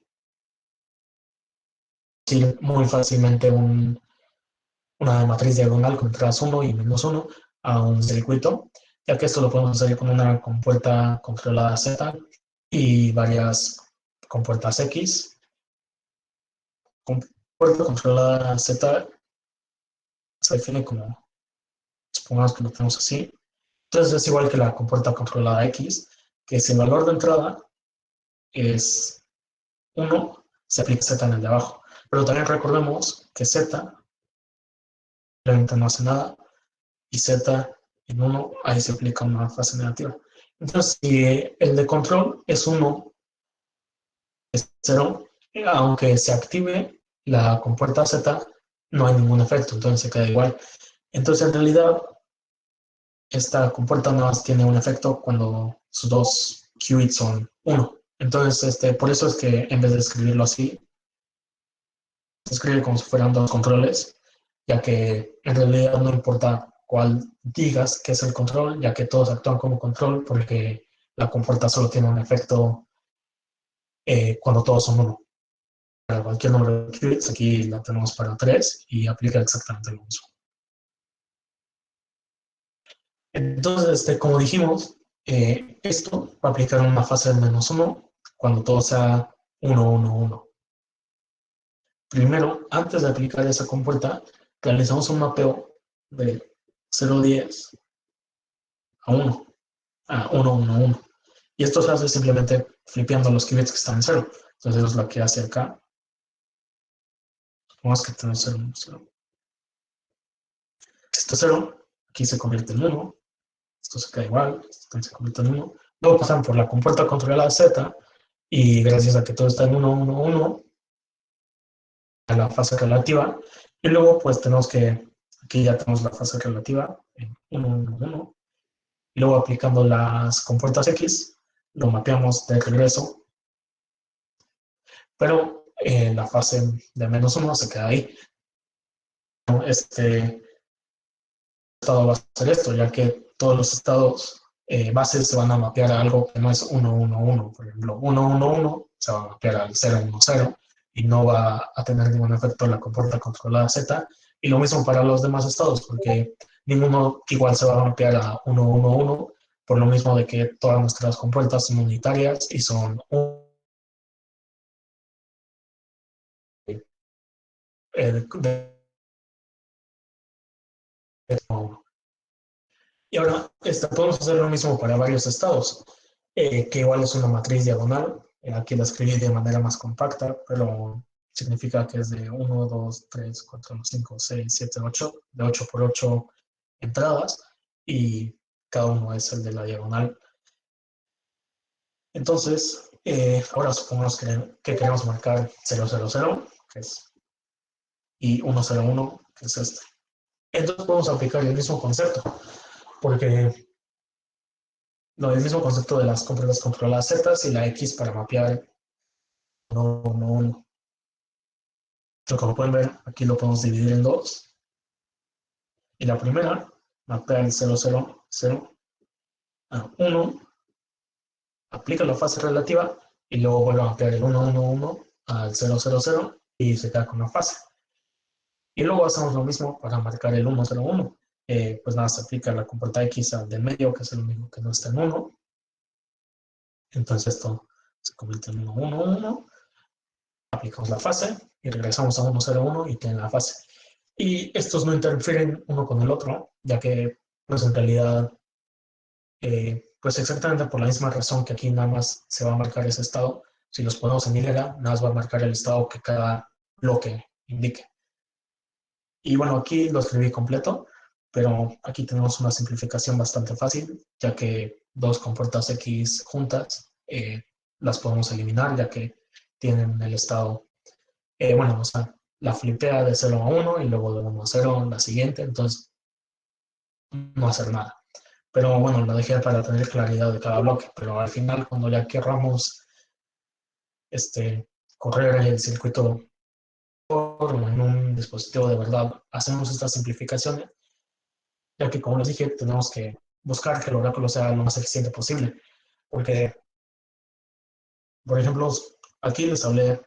Sí, muy fácilmente una matriz diagonal con entradas 1 y menos 1 a un circuito, ya que esto lo podemos hacer con una compuerta controlada Z y varias compuertas X. Compuerta controlada Z se define como, supongamos que lo tenemos así. Entonces es igual que la compuerta controlada X, que si el valor de entrada es 1, se aplica Z en el de abajo. Pero también recordemos que Z realmente no hace nada y Z en 1, ahí se aplica una fase negativa. Entonces, si el de control es 1, es 0, aunque se active la compuerta Z, no hay ningún efecto, entonces se queda igual. Entonces, en realidad, esta compuerta nada más tiene un efecto cuando sus dos qubits son 1. Entonces, por eso es que en vez de escribirlo así, se escribe como si fueran dos controles, ya que en realidad no importa cuál digas que es el control, ya que todos actúan como control porque la compuerta solo tiene un efecto cuando todos son 1. Para cualquier número de qubits, aquí la tenemos para 3 y aplica exactamente lo mismo. Entonces, como dijimos, esto va a aplicar una fase de menos 1 cuando todo sea 1, 1, 1. Primero, antes de aplicar esa compuerta, realizamos un mapeo de 0, 10 a 1, a 1, 1, 1. Y esto se hace simplemente flipeando los qubits que están en 0. Entonces, eso es lo que hace acá. Vamos que tenemos 0, 1, 0. esto es 0, aquí se convierte en 1, esto se queda igual, esto también se convierte en 1. Luego pasan por la compuerta controlada Z y gracias a que todo está en 1, 1, 1, a la fase relativa. Y luego pues tenemos que, aquí ya tenemos la fase relativa en 1, 1, 1. Y luego aplicando las compuertas X, lo mapeamos de regreso, pero la fase de menos 1 se queda ahí. Este estado va a ser esto, ya que todos los estados bases se van a mapear a algo que no es 1, 1, 1. Por ejemplo, 1, 1, 1 se va a mapear al 0, 1, 0 y no va a tener ningún efecto en la compuerta controlada Z. Y lo mismo para los demás estados, porque ninguno igual se va a mapear a 1, 1, 1, por lo mismo de que todas nuestras compuertas son unitarias y son de 1. Y ahora podemos hacer lo mismo para varios estados, que igual es una matriz diagonal. Aquí la escribí de manera más compacta, pero significa que es de 1, 2, 3, 4, 5, 6, 7, 8, de 8 por 8 entradas, y cada uno es el de la diagonal. Entonces, ahora supongamos que queremos marcar 0, 0, 0, que es, y 1, 0, 1, que es este. Entonces podemos aplicar el mismo concepto, porque el mismo concepto de las compuertas controladas Z y la X para mapear 1, 1, 1. Como pueden ver, aquí lo podemos dividir en dos. Y la primera mapea el 0, 0, 0 a 1, aplica la fase relativa y luego vuelve a mapear el 1, 1, 1 al 0, 0, 0 y se queda con la fase. Y luego hacemos lo mismo para marcar el 1, 0, 1. Pues nada, se aplica la compuerta X al del medio, que es el único que no está en 1. Entonces esto se convierte en 1, 1, 1. Aplicamos la fase y regresamos a 1, 0, 1 y tiene la fase. Y estos no interfieren uno con el otro, ya que pues en realidad pues exactamente por la misma razón que aquí nada más se va a marcar ese estado, si los ponemos en hilera, nada más va a marcar el estado que cada bloque indique. Y bueno, aquí lo escribí completo, pero aquí tenemos una simplificación bastante fácil, ya que dos compuertas X juntas las podemos eliminar, ya que tienen el estado, bueno, o sea, la flipea de 0 a 1 y luego de 1 a 0 en la siguiente, entonces no hacer nada. Pero bueno, lo dejé para tener claridad de cada bloque, pero al final cuando ya querramos correr el circuito en un dispositivo de verdad, hacemos estas simplificaciones, ya que como les dije, tenemos que buscar que el oráculo sea lo más eficiente posible, porque, por ejemplo, aquí les hablé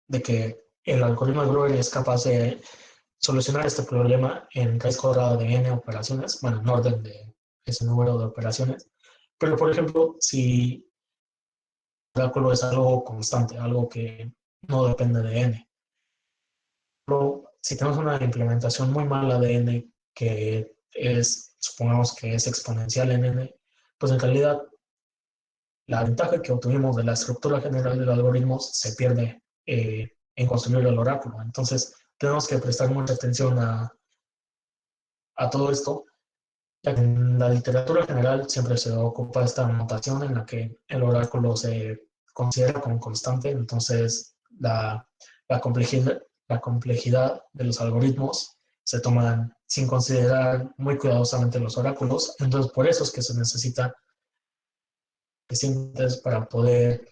de que el algoritmo de Grover es capaz de solucionar este problema en raíz cuadrada de n operaciones, bueno, en orden de ese número de operaciones, pero por ejemplo, si el oráculo es algo constante, algo que no depende de n, pero si tenemos una implementación muy mala de n que es, supongamos que es exponencial en n, pues en realidad la ventaja que obtuvimos de la estructura general del algoritmo se pierde en construir el oráculo. Entonces, tenemos que prestar mucha atención a todo esto, ya que en la literatura general siempre se ocupa esta notación en la que el oráculo se considera como constante, entonces la complejidad de los algoritmos se toman sin considerar muy cuidadosamente los oráculos, entonces por eso es que se necesita suficientes para poder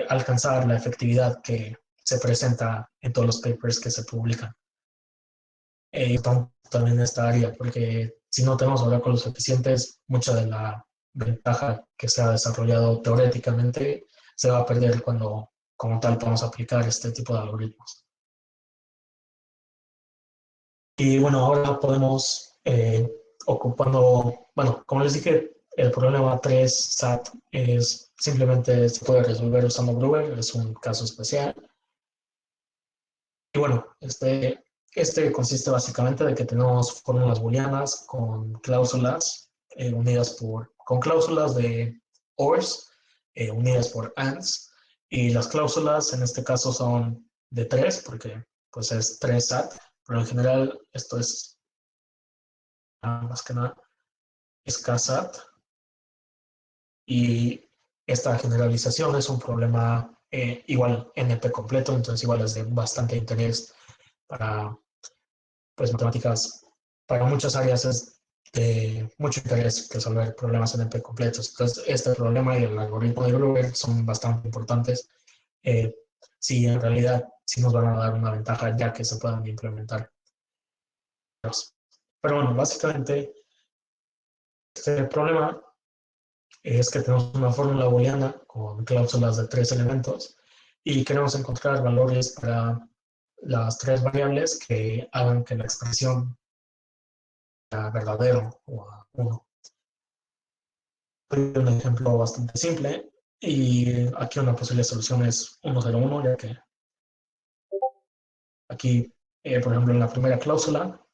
alcanzar la efectividad que se presenta en todos los papers que se publican. También en esta área, porque si no tenemos oráculos suficientes, mucha de la ventaja que se ha desarrollado teóricamente se va a perder cuando, como tal, podamos aplicar este tipo de algoritmos. Y bueno, ahora podemos, ocupando, bueno, como les dije, el problema 3 SAT es simplemente se puede resolver usando Grover, es un caso especial. Y bueno, consiste básicamente de que tenemos fórmulas booleanas con cláusulas con cláusulas de ORs unidas por ANDs, y las cláusulas en este caso son de 3 porque pues es 3 SAT, pero en general esto es más que nada es KSAT, y esta generalización es un problema igual NP completo, entonces igual es de bastante interés para pues matemáticas, para muchas áreas es de mucho interés resolver problemas NP completos. Entonces este problema y el algoritmo de Gruber son bastante importantes. Eh, sí, en realidad sí nos van a dar una ventaja ya que se puedan implementar. Pero bueno, básicamente este problema es que tenemos una fórmula booleana con cláusulas de 3 elementos y queremos encontrar valores para las 3 variables que hagan que la expresión sea verdadero o a 1. Un ejemplo bastante simple y aquí una posible solución es 1, 0, 1, ya que aquí, por ejemplo, en la primera cláusula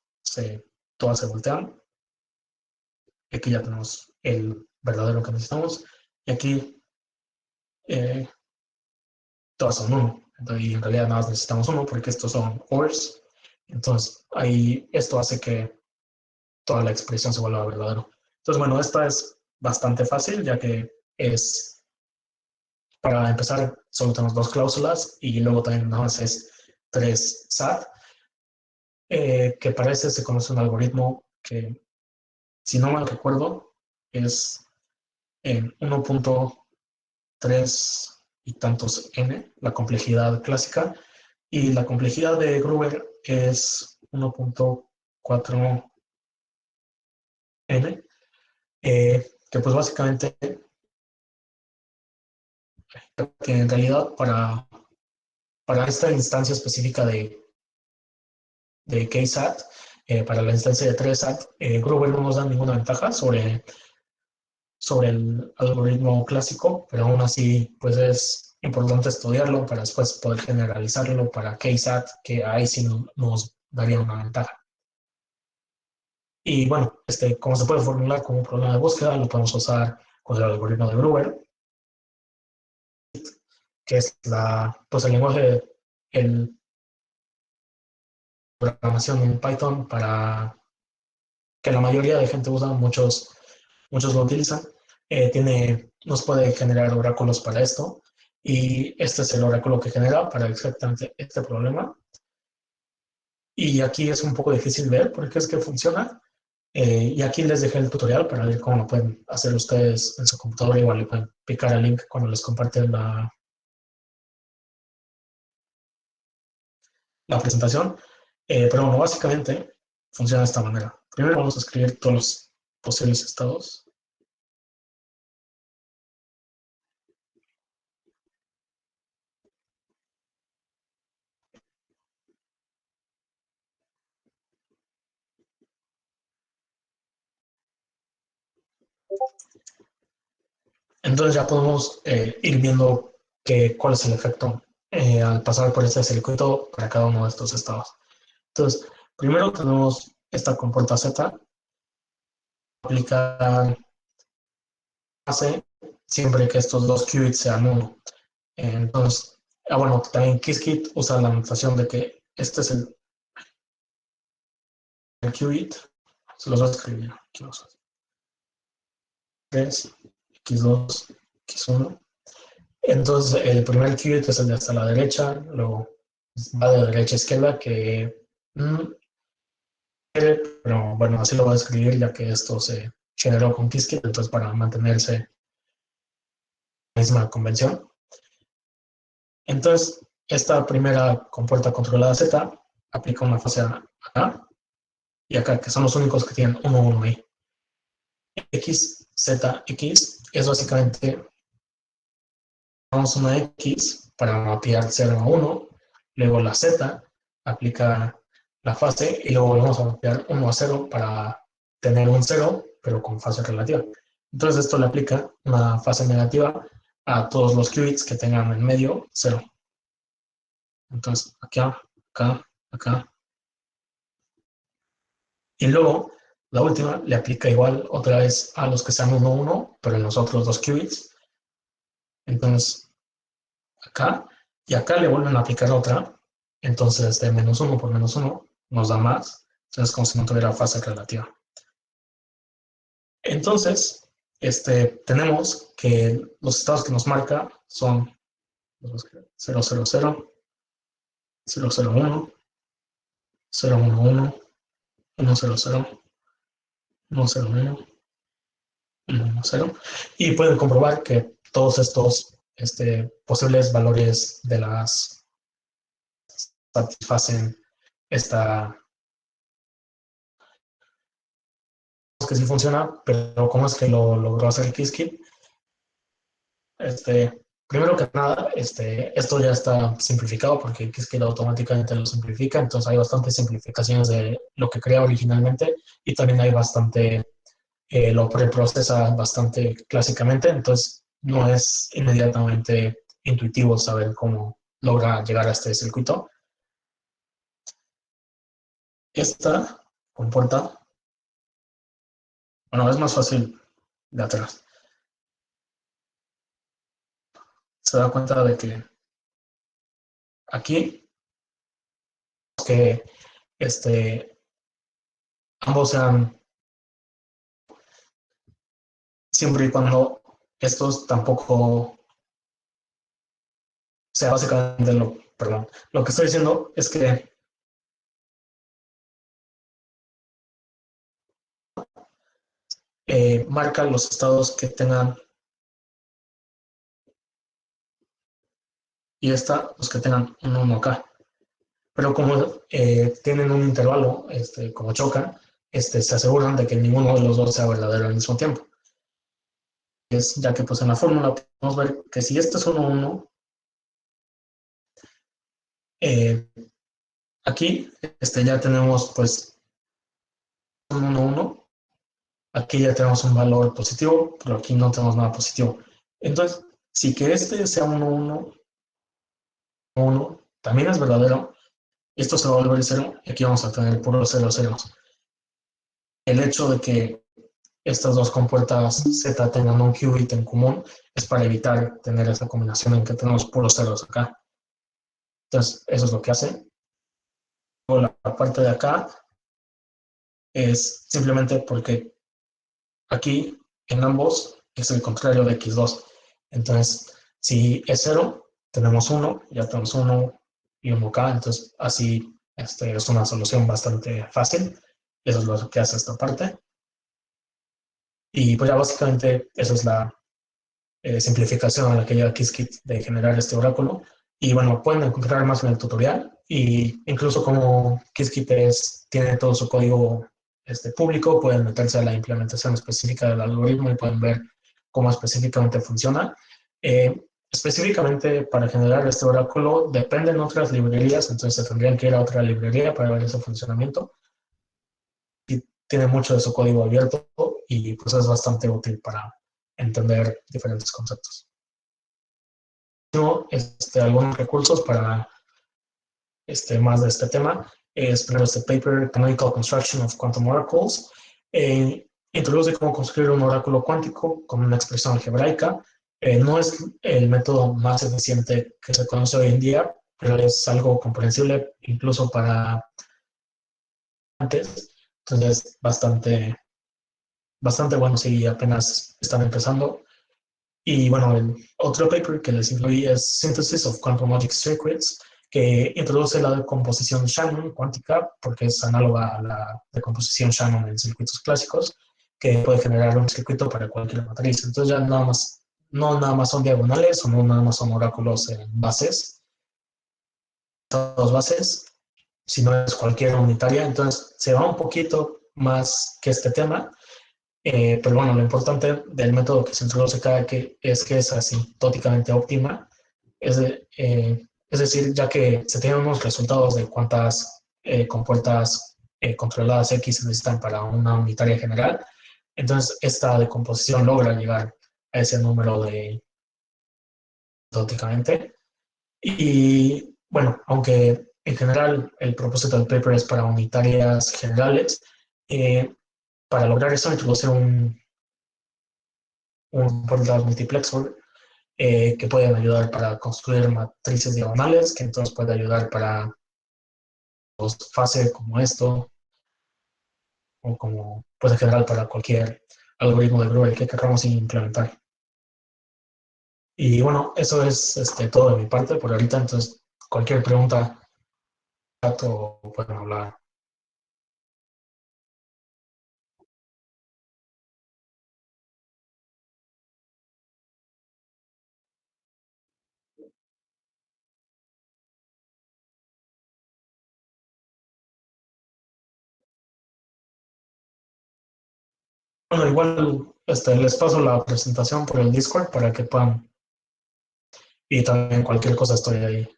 todas se voltean. Aquí ya tenemos el verdadero que necesitamos y aquí eh, todas son 1. Entonces, y en realidad nada más necesitamos 1 porque estos son ORs. Entonces, ahí esto hace que toda la expresión se vuelva verdadero. Entonces, bueno, esta es bastante fácil, ya que es, para empezar, solo tenemos 2 cláusulas y luego también nada más es 3 SAT, que para ese se conoce un algoritmo que, si no mal recuerdo, es en 1.3 y tantos n, la complejidad clásica, y la complejidad de Gruber es 1.4n, que pues básicamente, que en realidad para esta instancia específica de KSAT, para la instancia de 3SAT, Gruber no nos da ninguna ventaja sobre el algoritmo clásico, pero aún así pues es importante estudiarlo para después poder generalizarlo para KSAT, que ahí sí nos daría una ventaja. Y bueno, como se puede formular como un problema de búsqueda, lo podemos usar con el algoritmo de Gruber, que es pues el lenguaje, el programación en Python para que la mayoría de gente usa, muchos lo utilizan. Nos puede generar oráculos para esto, y este es el oráculo que genera para exactamente este problema. Y aquí es un poco difícil ver por qué es que funciona. Y aquí les dejé el tutorial para ver cómo lo pueden hacer ustedes en su computadora. Igual le pueden picar el link cuando les comparten la presentación. Pero bueno, básicamente funciona de esta manera. Primero vamos a escribir todos los posibles estados. Entonces ya podemos ir viendo cuál es el efecto al pasar por este circuito para cada uno de estos estados. Entonces, primero tenemos esta compuerta Z, aplica base siempre que estos dos qubits sean 1. Entonces, bueno, también Qiskit usa la notación de que este es el qubit, se los voy a escribir aquí, 3, X2, X1. Entonces, el primer qubit es el de hasta la derecha, luego va de derecha a izquierda, pero bueno, así lo voy a escribir ya que esto se generó con Qiskit, entonces para mantenerse la misma convención. Entonces, esta primera compuerta controlada Z aplica una fase acá y acá, que son los únicos que tienen 1, 1 ahí. X, Z, X es básicamente, damos una X para mapear 0 a 1, luego la Z aplica la fase y luego volvemos a mapear 1 a 0 para tener un 0, pero con fase relativa. Entonces esto le aplica una fase negativa a todos los qubits que tengan en medio 0. Entonces acá, acá, acá. Y luego la última le aplica igual otra vez a los que sean 1, 1, pero en los otros 2 qubits. Entonces acá, y acá le vuelven a aplicar otra. Entonces de -1 por -1 nos da más. Entonces, como si no tuviera fase relativa. Entonces, tenemos que los estados que nos marca son 000, 001, 011, 100, 101, 110, y pueden comprobar que todos estos posibles valores de las satisfacen esta que sí funciona, pero ¿cómo es que lo logró hacer Qiskit? Primero que nada, esto ya está simplificado porque Qiskit automáticamente lo simplifica, entonces hay bastantes simplificaciones de lo que crea originalmente y también hay bastante, lo preprocesa bastante clásicamente, entonces no es inmediatamente intuitivo saber cómo logra llegar a este circuito. Esta comporta, bueno, es más fácil de atrás. Se da cuenta de que aquí, que ambos sean, siempre y cuando estos tampoco sea básicamente perdón, lo que estoy diciendo es que marca los estados que tengan y esta los que tengan un 1 acá. Pero como tienen un intervalo, como chocan, se aseguran de que ninguno de los dos sea verdadero al mismo tiempo. Ya que pues en la fórmula podemos ver que si este es 1, 1, aquí ya tenemos pues un 1, 1, aquí ya tenemos un valor positivo, pero aquí no tenemos nada positivo. Entonces, si que este sea 1, 1, 1, también es verdadero, esto se va a volver 0 y aquí vamos a tener puros 0, ceros. El hecho de que estas dos compuertas Z tengan un qubit en común es para evitar tener esa combinación en que tenemos puros ceros acá. Entonces, eso es lo que hace. La parte de acá es simplemente porque aquí en ambos es el contrario de X2. Entonces, si es 0, tenemos 1, ya tenemos 1 y 1K. Entonces, así es una solución bastante fácil. Eso es lo que hace esta parte. Y pues ya básicamente esa es la simplificación a la que lleva Qiskit de generar este oráculo. Y bueno, pueden encontrar más en el tutorial. Y incluso como Qiskit tiene todo su código público, pueden meterse a la implementación específica del algoritmo y pueden ver cómo específicamente funciona. Específicamente para generar este oráculo dependen otras librerías, entonces se tendrían que ir a otra librería para ver ese funcionamiento. Y tiene mucho de su código abierto y pues es bastante útil para entender diferentes conceptos. Algunos recursos para más de este tema es primero este paper Canonical Construction of Quantum Oracles. Introduce cómo construir un oráculo cuántico con una expresión algebraica. No es el método más eficiente que se conoce hoy en día, pero es algo comprensible incluso para antes. Entonces, bastante bueno si apenas están empezando. Y bueno, el otro paper que les incluí es Synthesis of Quantum Logic Circuits, que introduce la decomposición Shannon cuántica, porque es análoga a la decomposición Shannon en circuitos clásicos, que puede generar un circuito para cualquier matriz. Entonces ya no nada más son diagonales o no nada más son oráculos en bases, todas bases, sino es cualquier unitaria. Entonces se va un poquito más que este tema, pero bueno, lo importante del método que se introduce cada que es que es asintóticamente óptima, es decir, ya que se tienen unos resultados de cuántas compuertas controladas X se necesitan para una unitaria general, entonces esta decomposición logra llegar a ese número de asintóticamente. Y bueno, aunque en general el propósito del paper es para unitarias generales, eh, para lograr eso introduce un portal multiplexor que pueden ayudar para construir matrices diagonales, que entonces puede ayudar para fase como esto, o como pues en general para cualquier algoritmo de Grover que queramos implementar. Y bueno, eso es todo de mi parte por ahorita, entonces cualquier pregunta o pueden hablar. Bueno, igual les paso la presentación por el Discord para que puedan, y también cualquier cosa estoy ahí.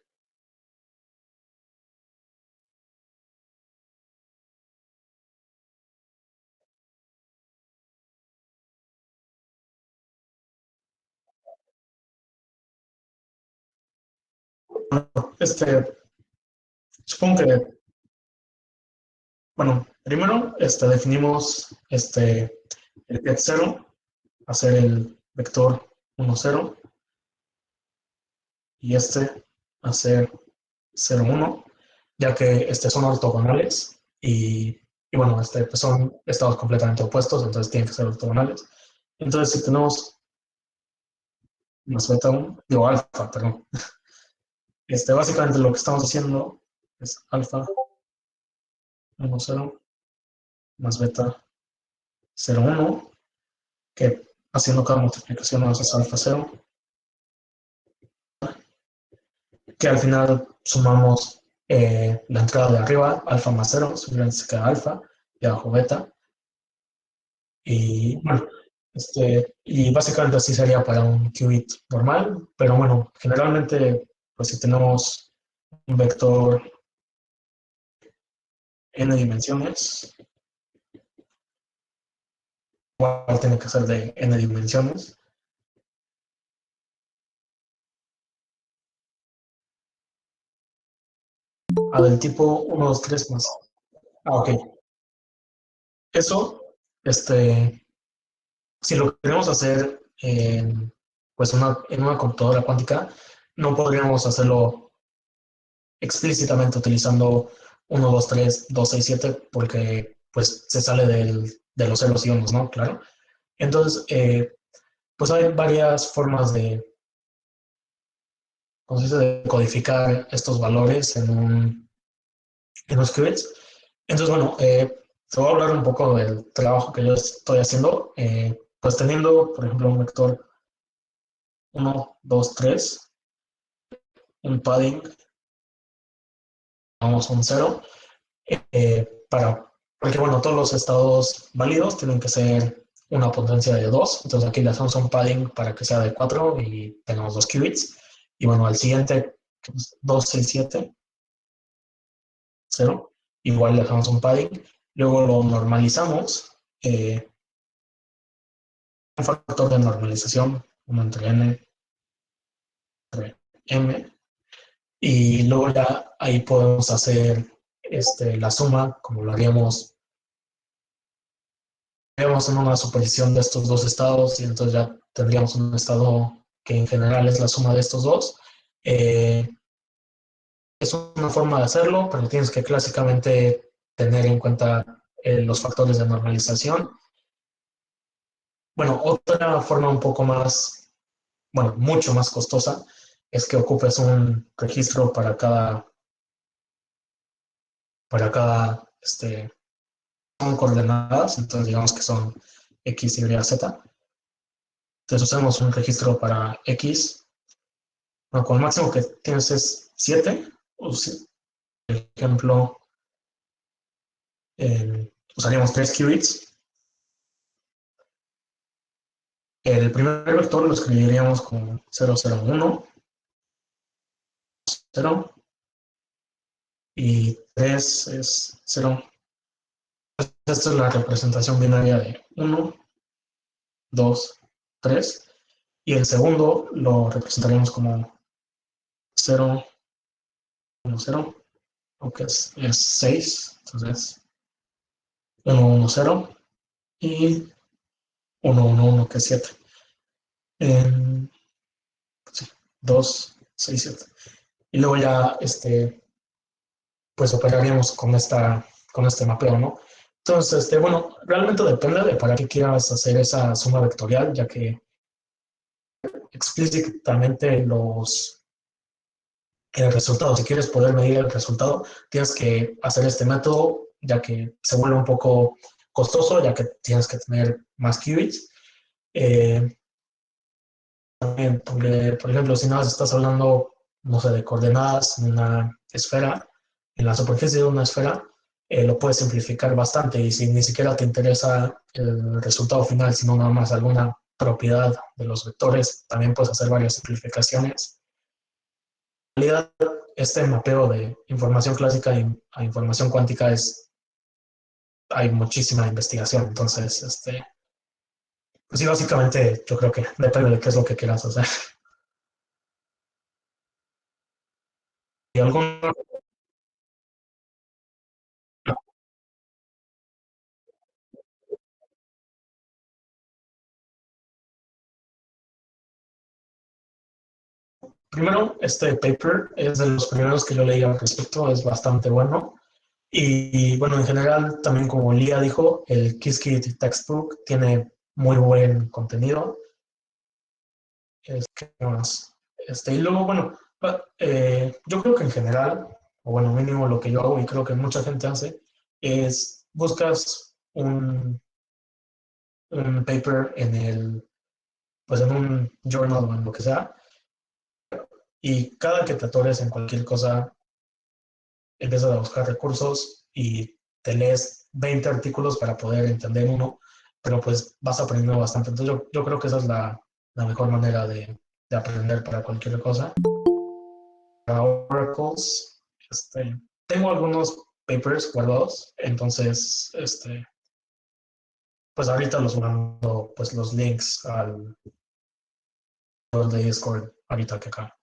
Este, supongo que, bueno, primero definimos el get 0, hacer el vector 1, 0, y hacer 0, 1, ya que son ortogonales y bueno, pues son estados completamente opuestos, entonces tienen que ser ortogonales. Entonces, si tenemos más beta 1, digo alfa, perdón, básicamente lo que estamos haciendo es alfa 1, 0 más beta 0, 1, que haciendo cada multiplicación nos es alfa 0, que al final sumamos la entrada de arriba, alfa más 0, simplemente se queda alfa, y abajo beta. Y bueno, y básicamente así sería para un qubit normal, pero bueno, generalmente, pues si tenemos un vector n dimensiones, igual tiene que ser de n dimensiones, del tipo 1, 2, 3 más. Ok. Eso, si lo queremos hacer pues en una computadora cuántica, no podríamos hacerlo explícitamente utilizando 1, 2, 3, 2, 6, 7, porque pues se sale de los ceros y unos, ¿no? Claro. Entonces, pues hay varias formas ¿cómo se dice? De codificar estos valores en los qubits. Entonces, bueno, te voy a hablar un poco del trabajo que yo estoy haciendo. Pues teniendo, por ejemplo, un vector 1, 2, 3, un padding, vamos a un 0, porque bueno, todos los estados válidos tienen que ser una potencia de 2, entonces aquí le hacemos un padding para que sea de 4 y tengamos 2 qubits, y bueno, al siguiente, 2, 6, 7, 0, igual le dejamos un padding, luego lo normalizamos, un factor de normalización, uno entre n, entre m, y luego ya ahí podemos hacer la suma, como lo haríamos en una suposición de estos dos estados, y entonces ya tendríamos un estado que en general es la suma de estos dos. Eh, es una forma de hacerlo, pero tienes que clásicamente tener en cuenta los factores de normalización. Bueno, otra forma un poco más, bueno, mucho más costosa, es que ocupes un registro para cada, son coordenadas, entonces digamos que son x, y, z. Entonces usamos un registro para x, bueno, con el máximo que tienes es 7. Por ejemplo, usaríamos 3 qubits. El primer vector lo escribiríamos como 0, 0, 1, 0, y 3 es 0. Esta es la representación binaria de 1, 2, 3. Y el segundo lo representaríamos como 0, 1, 0, aunque es 6. Entonces, 1, 1, 0 y 1, 1, 1, que es 7. Sí, 2, 6, 7. Y luego ya pues operaríamos con este mapeo, ¿no? Entonces, bueno, realmente depende de para qué quieras hacer esa suma vectorial, ya que explícitamente el resultado, si quieres poder medir el resultado, tienes que hacer este método, ya que se vuelve un poco costoso, ya que tienes que tener más qubits. Eh, También, por ejemplo, si nada más estás hablando, no sé, de coordenadas en una esfera, en la superficie de una esfera, lo puedes simplificar bastante y si ni siquiera te interesa el resultado final, sino nada más alguna propiedad de los vectores, también puedes hacer varias simplificaciones. En realidad, este mapeo de información clásica a información cuántica hay muchísima investigación, entonces, pues sí, básicamente yo creo que depende de qué es lo que quieras hacer. Y algún Primero, este paper es de los primeros que yo leí al respecto, es bastante bueno. Y bueno, en general, también como Lía dijo, el Qiskit Textbook tiene muy buen contenido. ¿Qué más? Y luego, bueno, yo creo que en general, o bueno, mínimo lo que yo hago y creo que mucha gente hace, es buscas un paper pues en un journal o en lo que sea, y cada que te atores en cualquier cosa, empiezas a buscar recursos y te lees 20 artículos para poder entender uno, pero pues vas aprendiendo bastante. Entonces yo creo que esa es la mejor manera de aprender para cualquier cosa. Para Oracles, tengo algunos papers guardados, entonces, pues ahorita los mando, pues los links al de Discord, ahorita que acá.